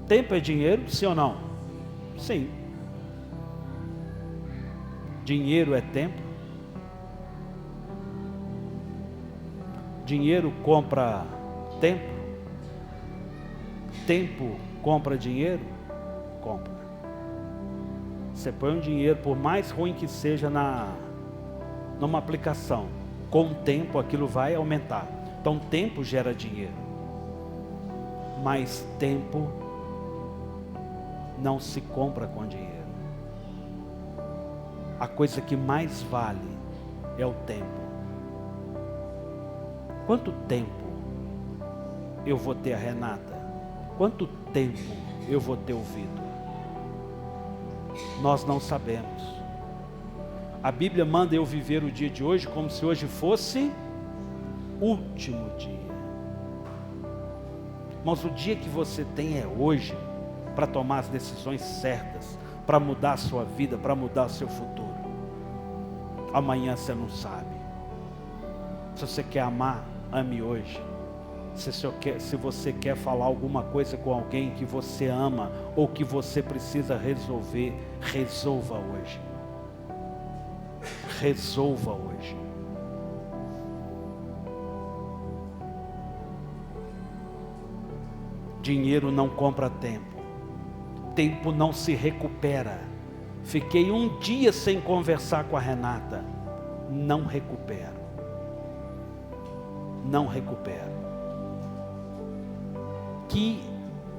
Tempo é dinheiro, sim ou não? Sim. Dinheiro é tempo? Dinheiro compra tempo? Tempo compra dinheiro? Compra. Você põe um dinheiro, por mais ruim que seja numa aplicação, com o tempo aquilo vai aumentar. Então tempo gera dinheiro. Mas tempo não se compra com dinheiro. A coisa que mais vale é o tempo. Quanto tempo eu vou ter a Renata? Quanto tempo eu vou ter o Vitor? Nós não sabemos. A Bíblia manda eu viver o dia de hoje como se hoje fosse último dia. Mas o dia que você tem é hoje, para tomar as decisões certas, para mudar a sua vida, para mudar o seu futuro. Amanhã você não sabe. Se você quer amar, ame hoje. Se você quer falar alguma coisa com alguém que você ama, ou que você precisa resolver, resolva hoje. Resolva hoje. Dinheiro não compra tempo. tempo não se recupera. Fiquei um dia sem conversar com a Renata. Não recupero. Não recupero. Que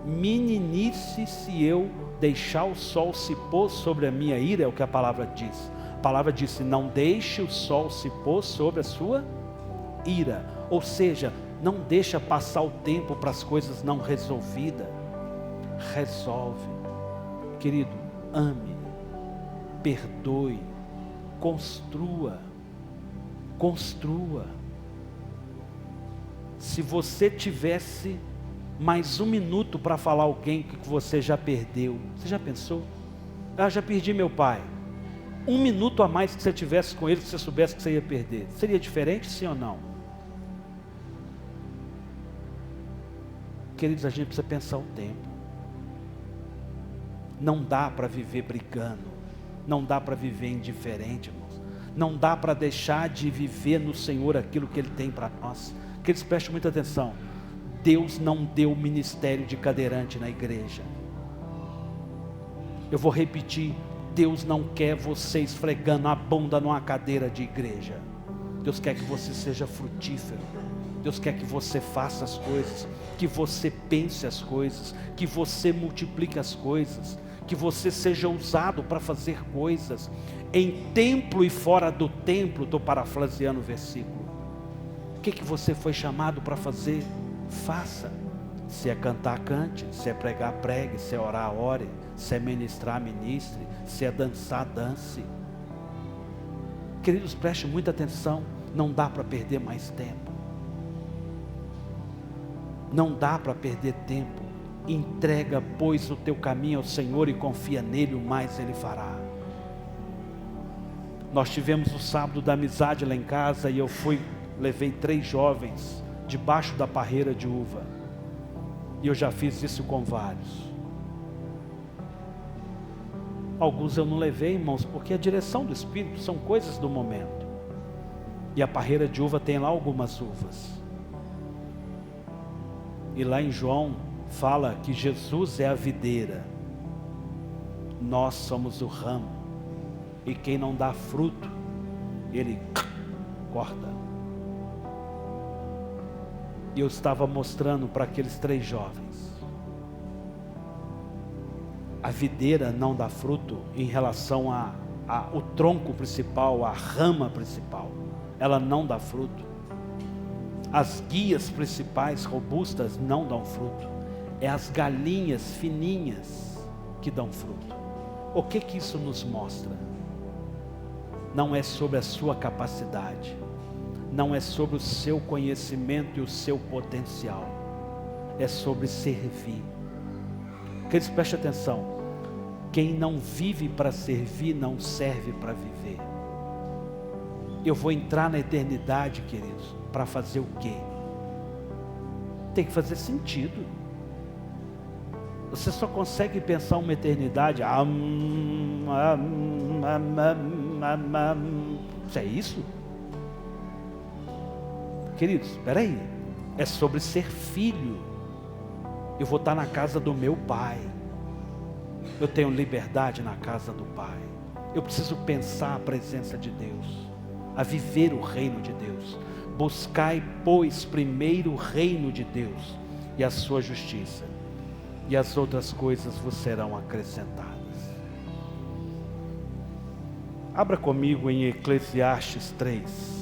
meninice se eu deixar o sol se pôr sobre a minha ira, é o que a palavra diz. A palavra disse, não deixe o sol se pôr sobre a sua ira. Ou seja, não deixa passar o tempo para as coisas não resolvidas. Resolve. Querido, ame, perdoe, construa. Construa. Se você tivesse mais um minuto para falar alguém que você já perdeu, você já pensou? Já perdi meu pai. Um minuto a mais que você tivesse com ele, que você soubesse que você ia perder, seria diferente, sim ou não? Queridos, a gente precisa pensar o tempo. Não dá para viver brigando, não dá para viver indiferente, irmãos. Não dá para deixar de viver no Senhor aquilo que Ele tem para nós. Que eles prestem muita atenção. Deus não deu ministério de cadeirante na igreja. Eu vou repetir, Deus não quer você esfregando a bunda numa cadeira de igreja. Deus quer que você seja frutífero. Deus quer que você faça as coisas, que você pense as coisas, que você multiplique as coisas, que você seja usado para fazer coisas, em templo e fora do templo. Estou parafraseando o versículo. O que você foi chamado para fazer? Faça. Se é cantar, cante. Se é pregar, pregue. Se é orar, ore. Se é ministrar, ministre. Se é dançar, dance. Queridos, preste muita atenção. Não dá para perder mais tempo. Não dá para perder tempo. Entrega, pois, o teu caminho ao Senhor e confia nele, o mais Ele fará. Nós tivemos o sábado da amizade lá em casa e eu levei 3 jovens debaixo da parreira de uva. E eu já fiz isso com vários. Alguns eu não levei, irmãos, porque a direção do Espírito são coisas do momento. E a parreira de uva tem lá algumas uvas. E lá em João fala que Jesus é a videira. Nós somos o ramo. E quem não dá fruto, Ele corta. E eu estava mostrando para aqueles 3 jovens. A videira não dá fruto em relação ao tronco principal, a rama principal. Ela não dá fruto. As guias principais robustas não dão fruto. É as galinhas fininhas que dão fruto. O que isso nos mostra? Não é sobre a sua capacidade. Não é sobre o seu conhecimento e o seu potencial. É sobre servir. Queridos, preste atenção. Quem não vive para servir, não serve para viver. Eu vou entrar na eternidade, queridos, para fazer o quê? Tem que fazer sentido. Você só consegue pensar uma eternidade. Isso é isso? Queridos, espera aí. É sobre ser filho. Eu vou estar na casa do meu pai. Eu tenho liberdade na casa do pai. Eu preciso pensar a presença de Deus, a viver o reino de Deus. Buscai, pois, primeiro o reino de Deus e a sua justiça, e as outras coisas vos serão acrescentadas. Abra comigo em Eclesiastes 3.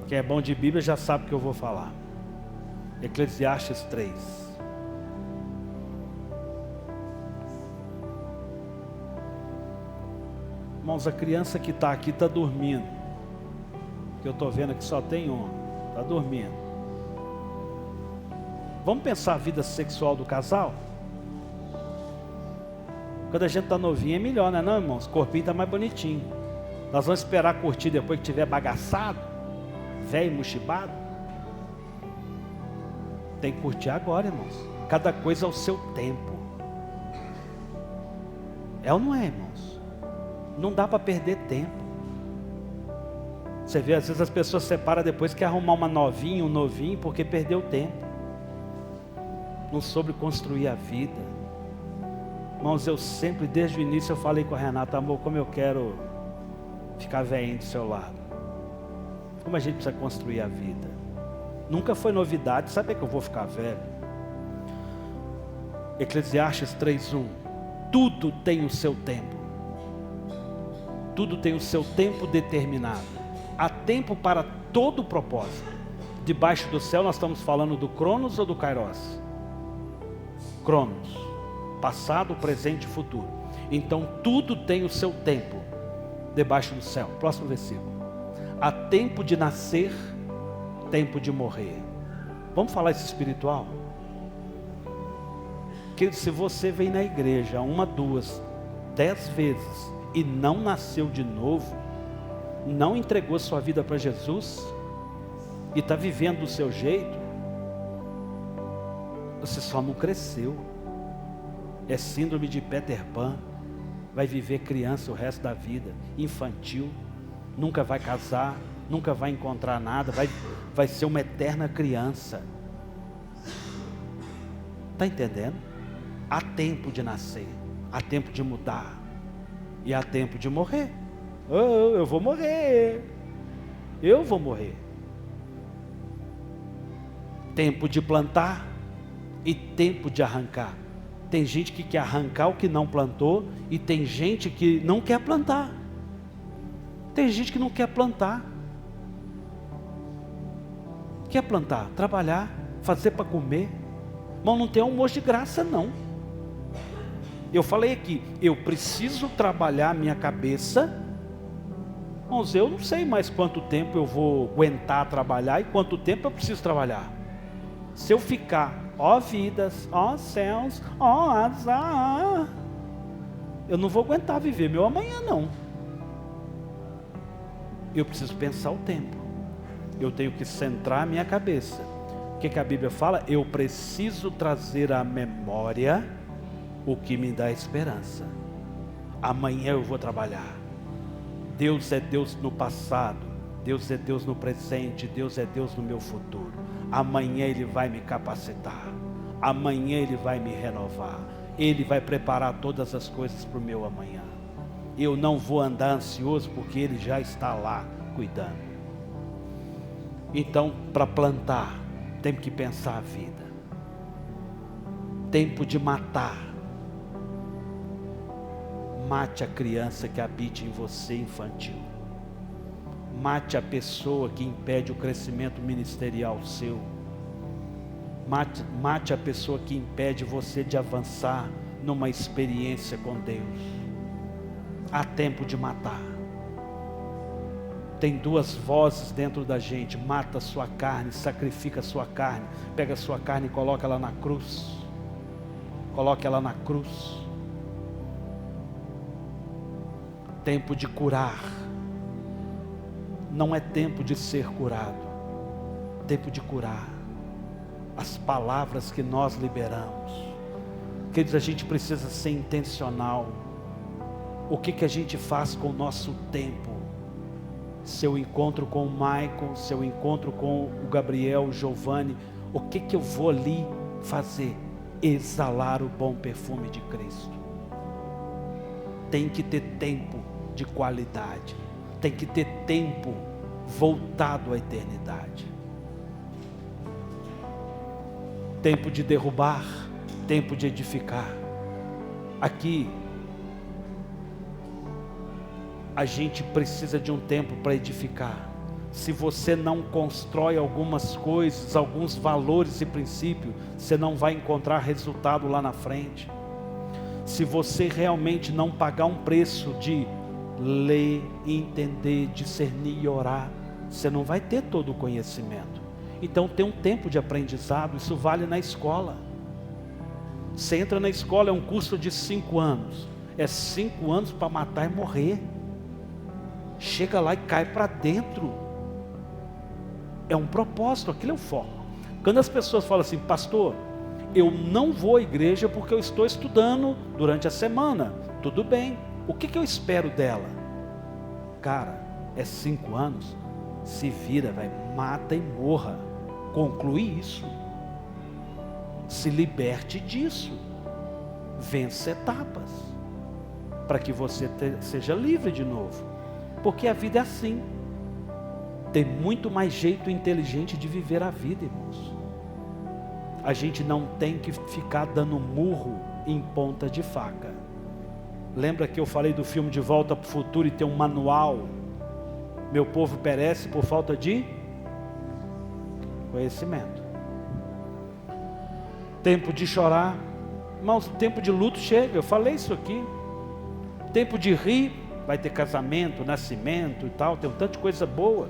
Quem é bom de Bíblia já sabe o que eu vou falar. Eclesiastes 3. Irmãos, a criança que está aqui está dormindo. Que eu estou vendo que só tem um. Está dormindo. Vamos pensar a vida sexual do casal? Quando a gente está novinho é melhor, não é não, irmãos? O corpinho está mais bonitinho. Nós vamos esperar curtir depois que tiver bagaçado, velho, mochibado. Tem que curtir agora, irmãos. Cada coisa ao seu tempo. É ou não é, irmãos? Não dá para perder tempo. Você vê, às vezes as pessoas se separam depois que arrumar uma novinha, um novinho, porque perdeu tempo. não sobre construir a vida. Irmãos, eu sempre, desde o início, eu falei com a Renata, amor, como eu quero ficar velhinho do seu lado. Como a gente precisa construir a vida. Nunca foi novidade saber que eu vou ficar velho. Eclesiastes 3:1. Tudo tem o seu tempo. Tudo tem o seu tempo determinado. Há tempo para todo o propósito. Debaixo do céu nós estamos falando do Cronos ou do Kairos? Cronos. Passado, presente e futuro. Então tudo tem o seu tempo debaixo do céu. Próximo versículo. Há tempo de nascer, tempo de morrer. Vamos falar isso espiritual? Que se você vem na igreja 1, 2, 10 vezes e não nasceu de novo, não entregou sua vida para Jesus e está vivendo do seu jeito, você só não cresceu. É síndrome de Peter Pan. Vai viver criança o resto da vida, infantil, nunca vai casar, nunca vai encontrar nada, vai ser uma eterna criança. Está entendendo? Há tempo de nascer, há tempo de mudar e há tempo de morrer. Eu vou morrer, eu vou morrer. Tempo de plantar e tempo de arrancar. Tem gente que quer arrancar o que não plantou e tem gente que não quer plantar. Tem gente que não quer plantar. Quer plantar, trabalhar, fazer para comer. Mas não tem almoço de graça não. Eu falei aqui, eu preciso trabalhar a minha cabeça. Irmãos, eu não sei mais quanto tempo eu vou aguentar trabalhar e quanto tempo eu preciso trabalhar. Se eu ficar, ó vidas, ó céus, ó azar, eu não vou aguentar viver meu amanhã não. Eu preciso pensar o tempo. Eu tenho que centrar a minha cabeça. O que a Bíblia fala? Eu preciso trazer à memória o que me dá esperança. Amanhã eu vou trabalhar. Deus é Deus no passado, Deus é Deus no presente, Deus é Deus no meu futuro. Amanhã Ele vai me capacitar, amanhã Ele vai me renovar, Ele vai preparar todas as coisas para o meu amanhã. Eu não vou andar ansioso porque Ele já está lá cuidando. Então, para plantar, tem que pensar a vida. Tempo de matar. Mate a criança que habite em você infantil. Mate a pessoa que impede o crescimento ministerial seu. Mate a pessoa que impede você de avançar numa experiência com Deus. Há tempo de matar. Tem duas vozes dentro da gente. Mata a sua carne, sacrifica a sua carne. Pega a sua carne e coloca ela na cruz. Coloque ela na cruz. Tempo de curar. Não é tempo de ser curado. Tempo de curar. As palavras que nós liberamos. Queridos, a gente precisa ser intencional. O que a gente faz com o nosso tempo? Seu encontro com o Michael, seu encontro com o Gabriel, o Giovanni, o que eu vou ali fazer? Exalar o bom perfume de Cristo. Tem que ter tempo de qualidade, tem que ter tempo voltado à eternidade. Tempo de derrubar, tempo de edificar. Aqui a gente precisa de um tempo para edificar. Se você não constrói algumas coisas, alguns valores e princípios, você não vai encontrar resultado lá na frente. Se você realmente não pagar um preço de ler, entender, discernir e orar, você não vai ter todo o conhecimento. Então tem um tempo de aprendizado. Isso vale na escola. Você entra na escola, é um curso de 5 anos. É 5 anos para matar e morrer. Chega lá e cai para dentro. É um propósito, aquilo é o foco. Quando as pessoas falam assim, pastor, eu não vou à igreja porque eu estou estudando durante a semana. Tudo bem, o que eu espero dela? Cara, é 5 anos, se vira, vai, mata e morra. Conclui isso. Se liberte disso. Vença etapas. Para que você seja livre de novo. Porque a vida é assim. Tem muito mais jeito inteligente de viver a vida, irmãos. A gente não tem que ficar dando murro em ponta de faca. Lembra que eu falei do filme De Volta para o Futuro e tem um manual? Meu povo perece por falta de conhecimento. Tempo de chorar. Irmãos, tempo de luto chega, eu falei isso aqui. Tempo de rir, vai ter casamento, nascimento e tal, tem um tanto de coisa boa.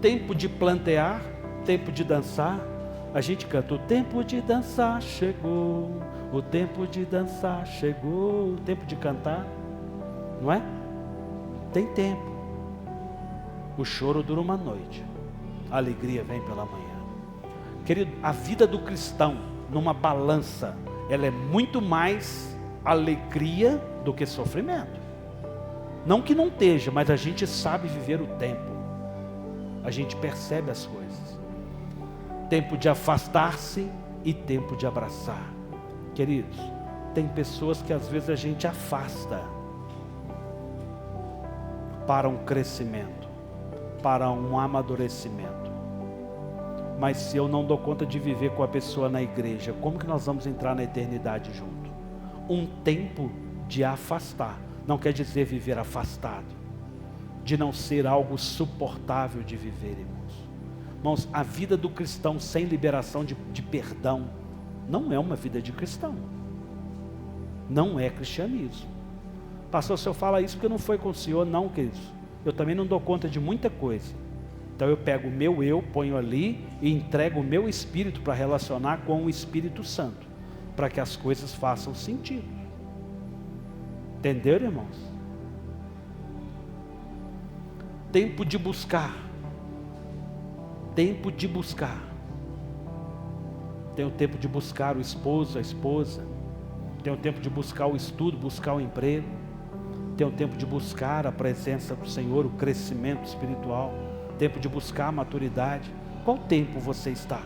Tempo de plantear, tempo de dançar. A gente canta, o tempo de dançar chegou, o tempo de dançar chegou, o tempo de cantar, não é? Tem tempo. O choro dura uma noite, a alegria vem pela manhã. Querido, a vida do cristão, numa balança, ela é muito mais alegria do que sofrimento. Não que não esteja, mas a gente sabe viver o tempo. A gente percebe as coisas. Tempo de afastar-se e tempo de abraçar. Queridos, tem pessoas que às vezes a gente afasta para um crescimento, para um amadurecimento. Mas se eu não dou conta de viver com a pessoa na igreja, como que nós vamos entrar na eternidade junto? Um tempo de afastar, não quer dizer viver afastado, de não ser algo suportável de viver, irmãos. Irmãos, a vida do cristão sem liberação de perdão, não é uma vida de cristão. Não é cristianismo. Pastor, se eu falar isso porque não foi com o senhor, não, queridos. Eu também não dou conta de muita coisa. Então eu pego o meu eu, ponho ali e entrego o meu espírito para relacionar com o Espírito Santo, para que as coisas façam sentido. Entenderam, irmãos? Tempo de buscar. Tempo de buscar. Tem o tempo de buscar o esposo, a esposa. Tem o tempo de buscar o estudo, buscar o emprego. Tem o tempo de buscar a presença do Senhor, o crescimento espiritual. Tempo de buscar a maturidade. Qual tempo você está?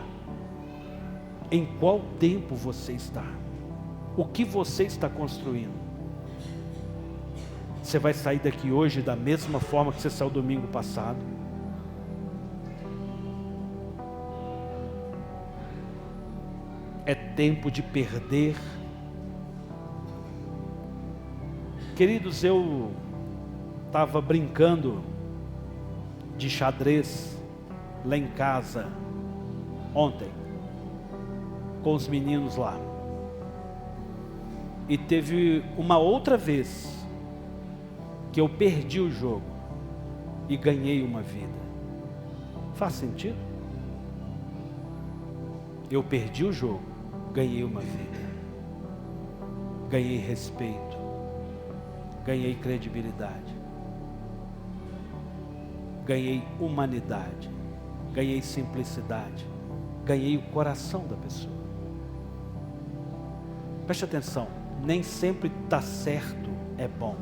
Em qual tempo você está? O que você está construindo? Você vai sair daqui hoje da mesma forma que você saiu domingo passado? É tempo de perder. Queridos, eu estava brincando de xadrez lá em casa ontem com os meninos lá. E teve uma outra vez que eu perdi o jogo e ganhei uma vida. Faz sentido? Eu perdi o jogo, ganhei uma vida, ganhei respeito, ganhei credibilidade, ganhei humanidade, ganhei simplicidade, ganhei o coração da pessoa. Preste atenção, nem sempre está certo é bom.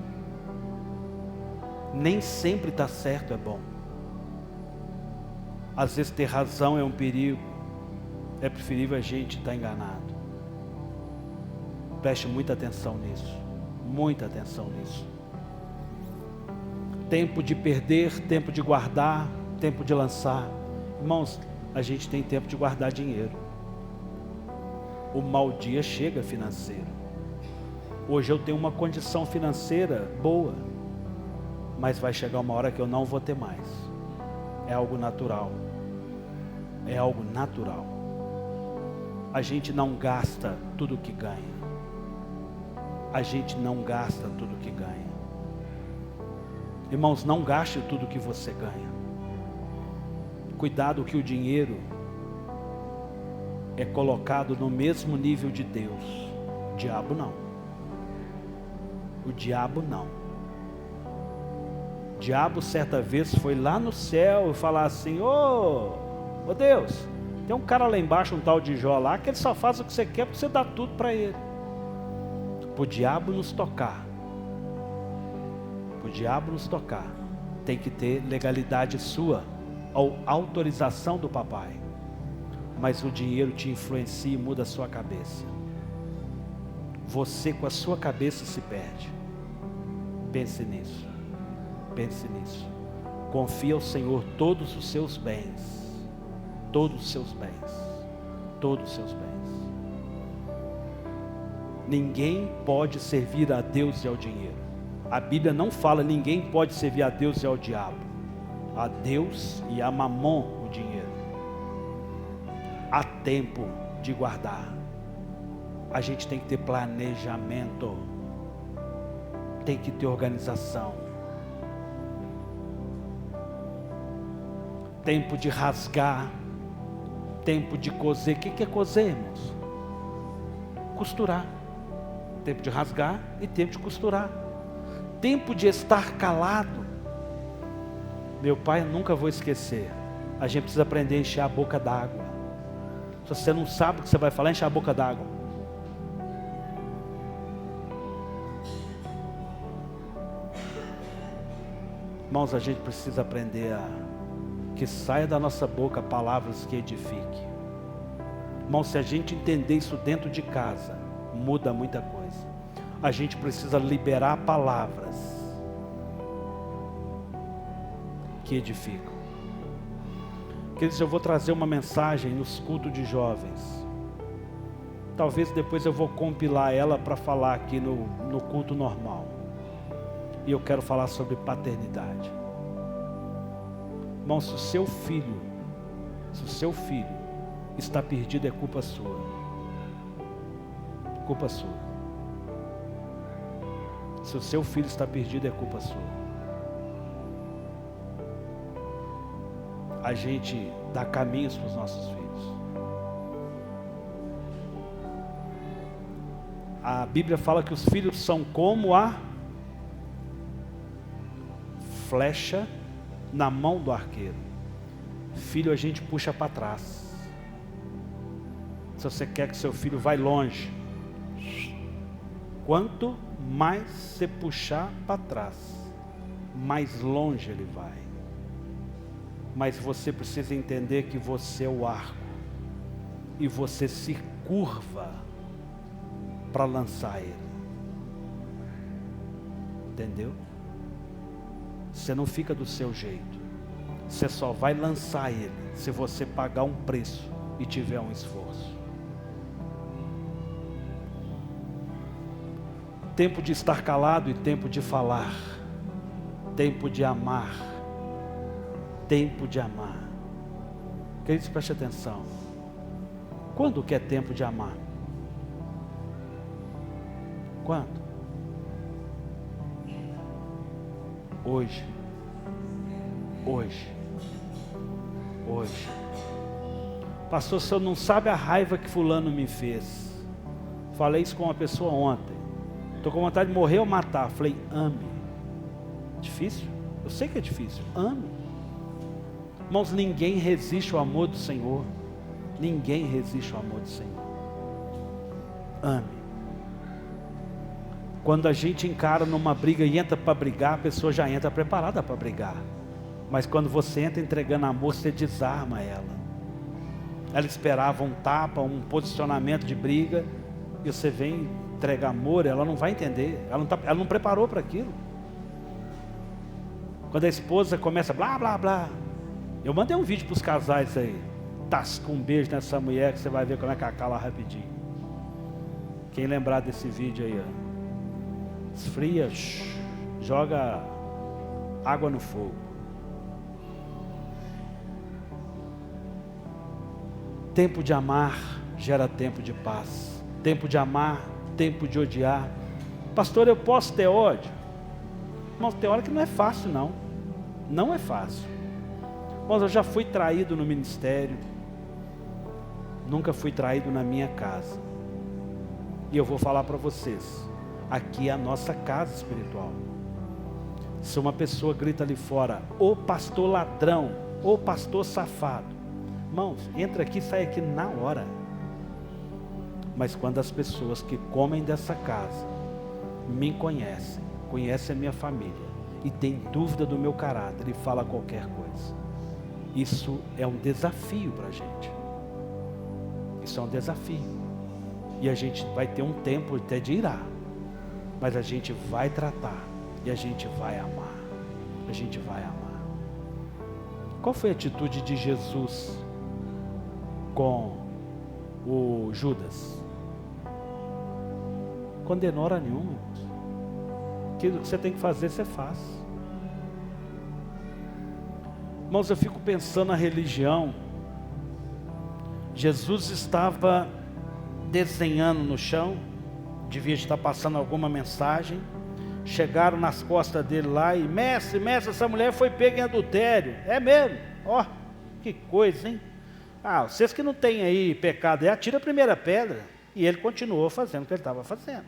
Nem sempre está certo é bom. Às vezes ter razão é um perigo. É preferível a gente estar enganado. Preste muita atenção nisso. Muita atenção nisso. Tempo de perder, tempo de guardar, tempo de lançar. Irmãos, a gente tem tempo de guardar dinheiro. O mau dia chega financeiro. Hoje eu tenho uma condição financeira boa, mas vai chegar uma hora que eu não vou ter mais. É algo natural. É algo natural. A gente não gasta tudo que ganha. A gente não gasta tudo que ganha. Irmãos, não gaste tudo que você ganha. Cuidado que o dinheiro é colocado no mesmo nível de Deus. O diabo não. O diabo não. O diabo certa vez foi lá no céu e falar assim: ô Deus, tem um cara lá embaixo, um tal de Jó lá, que ele só faz o que você quer porque você dá tudo para ele. Para o diabo nos tocar, tem que ter legalidade sua, ou autorização do papai. mas o dinheiro te influencia e muda a sua cabeça. Você com a sua cabeça se perde. Pense nisso. Pense nisso. Confie ao Senhor todos os seus bens. Todos os seus bens. Todos os seus bens. Ninguém pode servir a Deus e ao dinheiro. A Bíblia não fala ninguém pode servir a Deus e ao diabo. A Deus e a Mamon, o dinheiro. Há tempo de guardar. A gente tem que ter planejamento. Tem que ter organização. Tempo de rasgar. Tempo de coser. O que é coser, irmãos? Costurar. Tempo de rasgar e tempo de costurar. Tempo de estar calado. Meu pai, eu nunca vou esquecer. A gente precisa aprender a encher a boca d'água. Se você não sabe o que você vai falar, encher a boca d'água. Irmãos, a gente precisa aprender a que saia da nossa boca palavras que edifiquem. Irmãos, se a gente entender isso dentro de casa, muda muita coisa. A gente precisa liberar palavras que edificam. Queridos, eu vou trazer uma mensagem nos cultos de jovens. Talvez depois eu vou compilar ela para falar aqui no culto normal. E eu quero falar sobre paternidade. Irmão, se o seu filho está perdido, é culpa sua. Culpa sua. Se o seu filho está perdido, é culpa sua. A gente dá caminhos para os nossos filhos. A Bíblia fala que os filhos são como a flecha na mão do arqueiro. Filho a gente puxa para trás. Se você quer que seu filho vá longe, quanto mais você puxar para trás, mais longe ele vai. Mas você precisa entender que você é o arco e você se curva para lançar ele. Entendeu? Você não fica do seu jeito. Você só vai lançar ele se você pagar um preço e tiver um esforço. Tempo de estar calado e tempo de falar. Tempo de amar. Tempo de amar. Queridos, preste atenção. Quando que é tempo de amar? Quando? Hoje. Hoje. Hoje. Pastor, o senhor não sabe a raiva que fulano me fez. Falei isso com uma pessoa ontem. Estou com vontade de morrer ou matar. Falei, ame. Difícil? Eu sei que é difícil. Ame. Irmãos, ninguém resiste ao amor do Senhor. Ninguém resiste ao amor do Senhor. Ame. Quando a gente encara numa briga e entra para brigar, a pessoa já entra preparada para brigar. Mas quando você entra entregando amor, você desarma ela. Ela esperava um tapa, um posicionamento de briga, e você vem entregar amor, ela não vai entender. Ela não preparou para aquilo. Quando a esposa começa blá, blá, blá. Eu mandei um vídeo para os casais aí. Tasca um beijo nessa mulher que você vai ver como é que acala rapidinho. Quem lembrar desse vídeo aí, ó. Esfria, joga água no fogo. Tempo de amar gera tempo de paz. Tempo de amar, tempo de odiar. Pastor, eu posso ter ódio? Irmãos, tem hora que não é fácil não. Não é fácil. Irmãos, eu já fui traído no ministério. Nunca fui traído na minha casa. E eu vou falar para vocês. Aqui é a nossa casa espiritual. Se uma pessoa grita ali fora, ô pastor ladrão, ô pastor safado, irmãos, entra aqui e sai aqui na hora. Mas quando as pessoas que comem dessa casa me conhecem, conhecem a minha família e tem dúvida do meu caráter e fala qualquer coisa, isso é um desafio para a gente. Isso é um desafio. E a gente vai ter um tempo até de irar. Mas a gente vai tratar. E a gente vai amar. A gente vai amar. Qual foi a atitude de Jesus com o Judas? Condenou hora nenhuma. Aquilo que você tem que fazer, você faz. Irmãos, eu fico pensando na religião. Jesus estava desenhando no chão, devia estar passando alguma mensagem. Chegaram nas costas dele lá e: mestre, essa mulher foi pega em adultério. É mesmo? Ó, que coisa, hein? Vocês que não têm aí pecado, atira a primeira pedra. E ele continuou fazendo o que ele estava fazendo.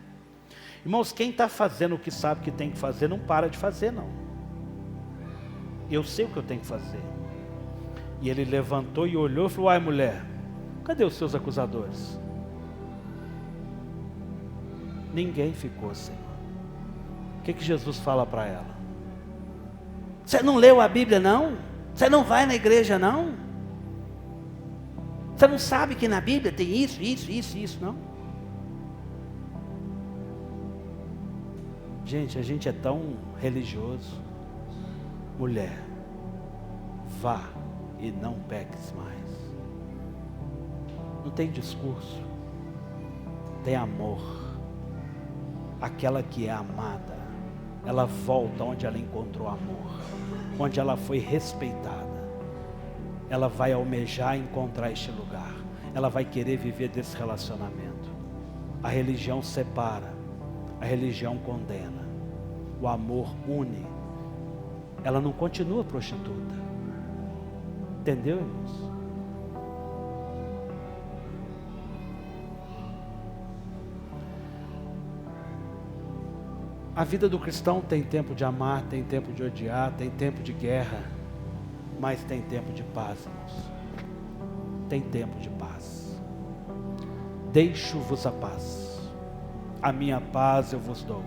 Irmãos, quem está fazendo o que sabe que tem que fazer, não para de fazer, não. Eu sei o que eu tenho que fazer. E ele levantou e olhou e falou: ai, mulher, cadê os seus acusadores? Ninguém ficou, Senhor. O que Jesus fala para ela? Você não leu a Bíblia, não? Você não vai na igreja, não? Você não sabe que na Bíblia tem isso, não? Gente, a gente é tão religioso. Mulher, vá e não peques mais. Não tem discurso, tem amor. Aquela que é amada, ela volta onde ela encontrou amor, onde ela foi respeitada. Ela vai almejar encontrar este lugar. Ela vai querer viver desse relacionamento. A religião separa, a religião condena. O amor une. Ela não continua prostituta. Entendeu, irmãos? A vida do cristão tem tempo de amar, tem tempo de odiar, tem tempo de guerra, mas tem tempo de paz, irmãos. Tem tempo de paz. Deixo-vos a paz. A minha paz eu vos dou.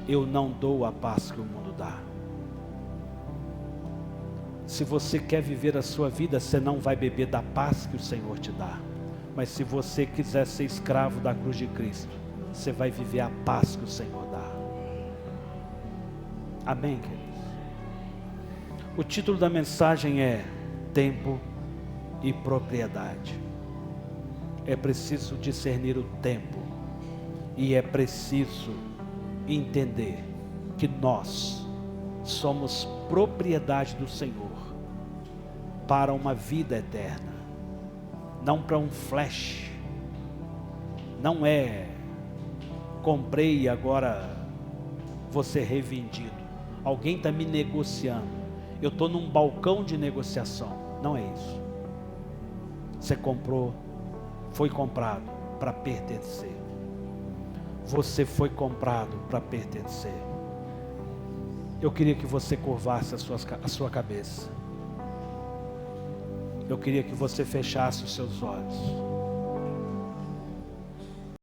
Eu não dou a paz que o mundo dá. Se você quer viver a sua vida, você não vai beber da paz que o Senhor te dá. Mas se você quiser ser escravo da cruz de Cristo, você vai viver a paz que o Senhor dá. Amém, queridos? O título da mensagem é Tempo e Propriedade. É preciso discernir o tempo. E é preciso entender que nós somos propriedade do Senhor para uma vida eterna, não para um flash. Não é comprei e agora vou ser revendido. Alguém está me negociando, eu estou num balcão de negociação. Não é isso. Você comprou, foi comprado para pertencer. Você foi comprado para pertencer. Eu queria que você curvasse a sua cabeça. Eu queria que você fechasse os seus olhos.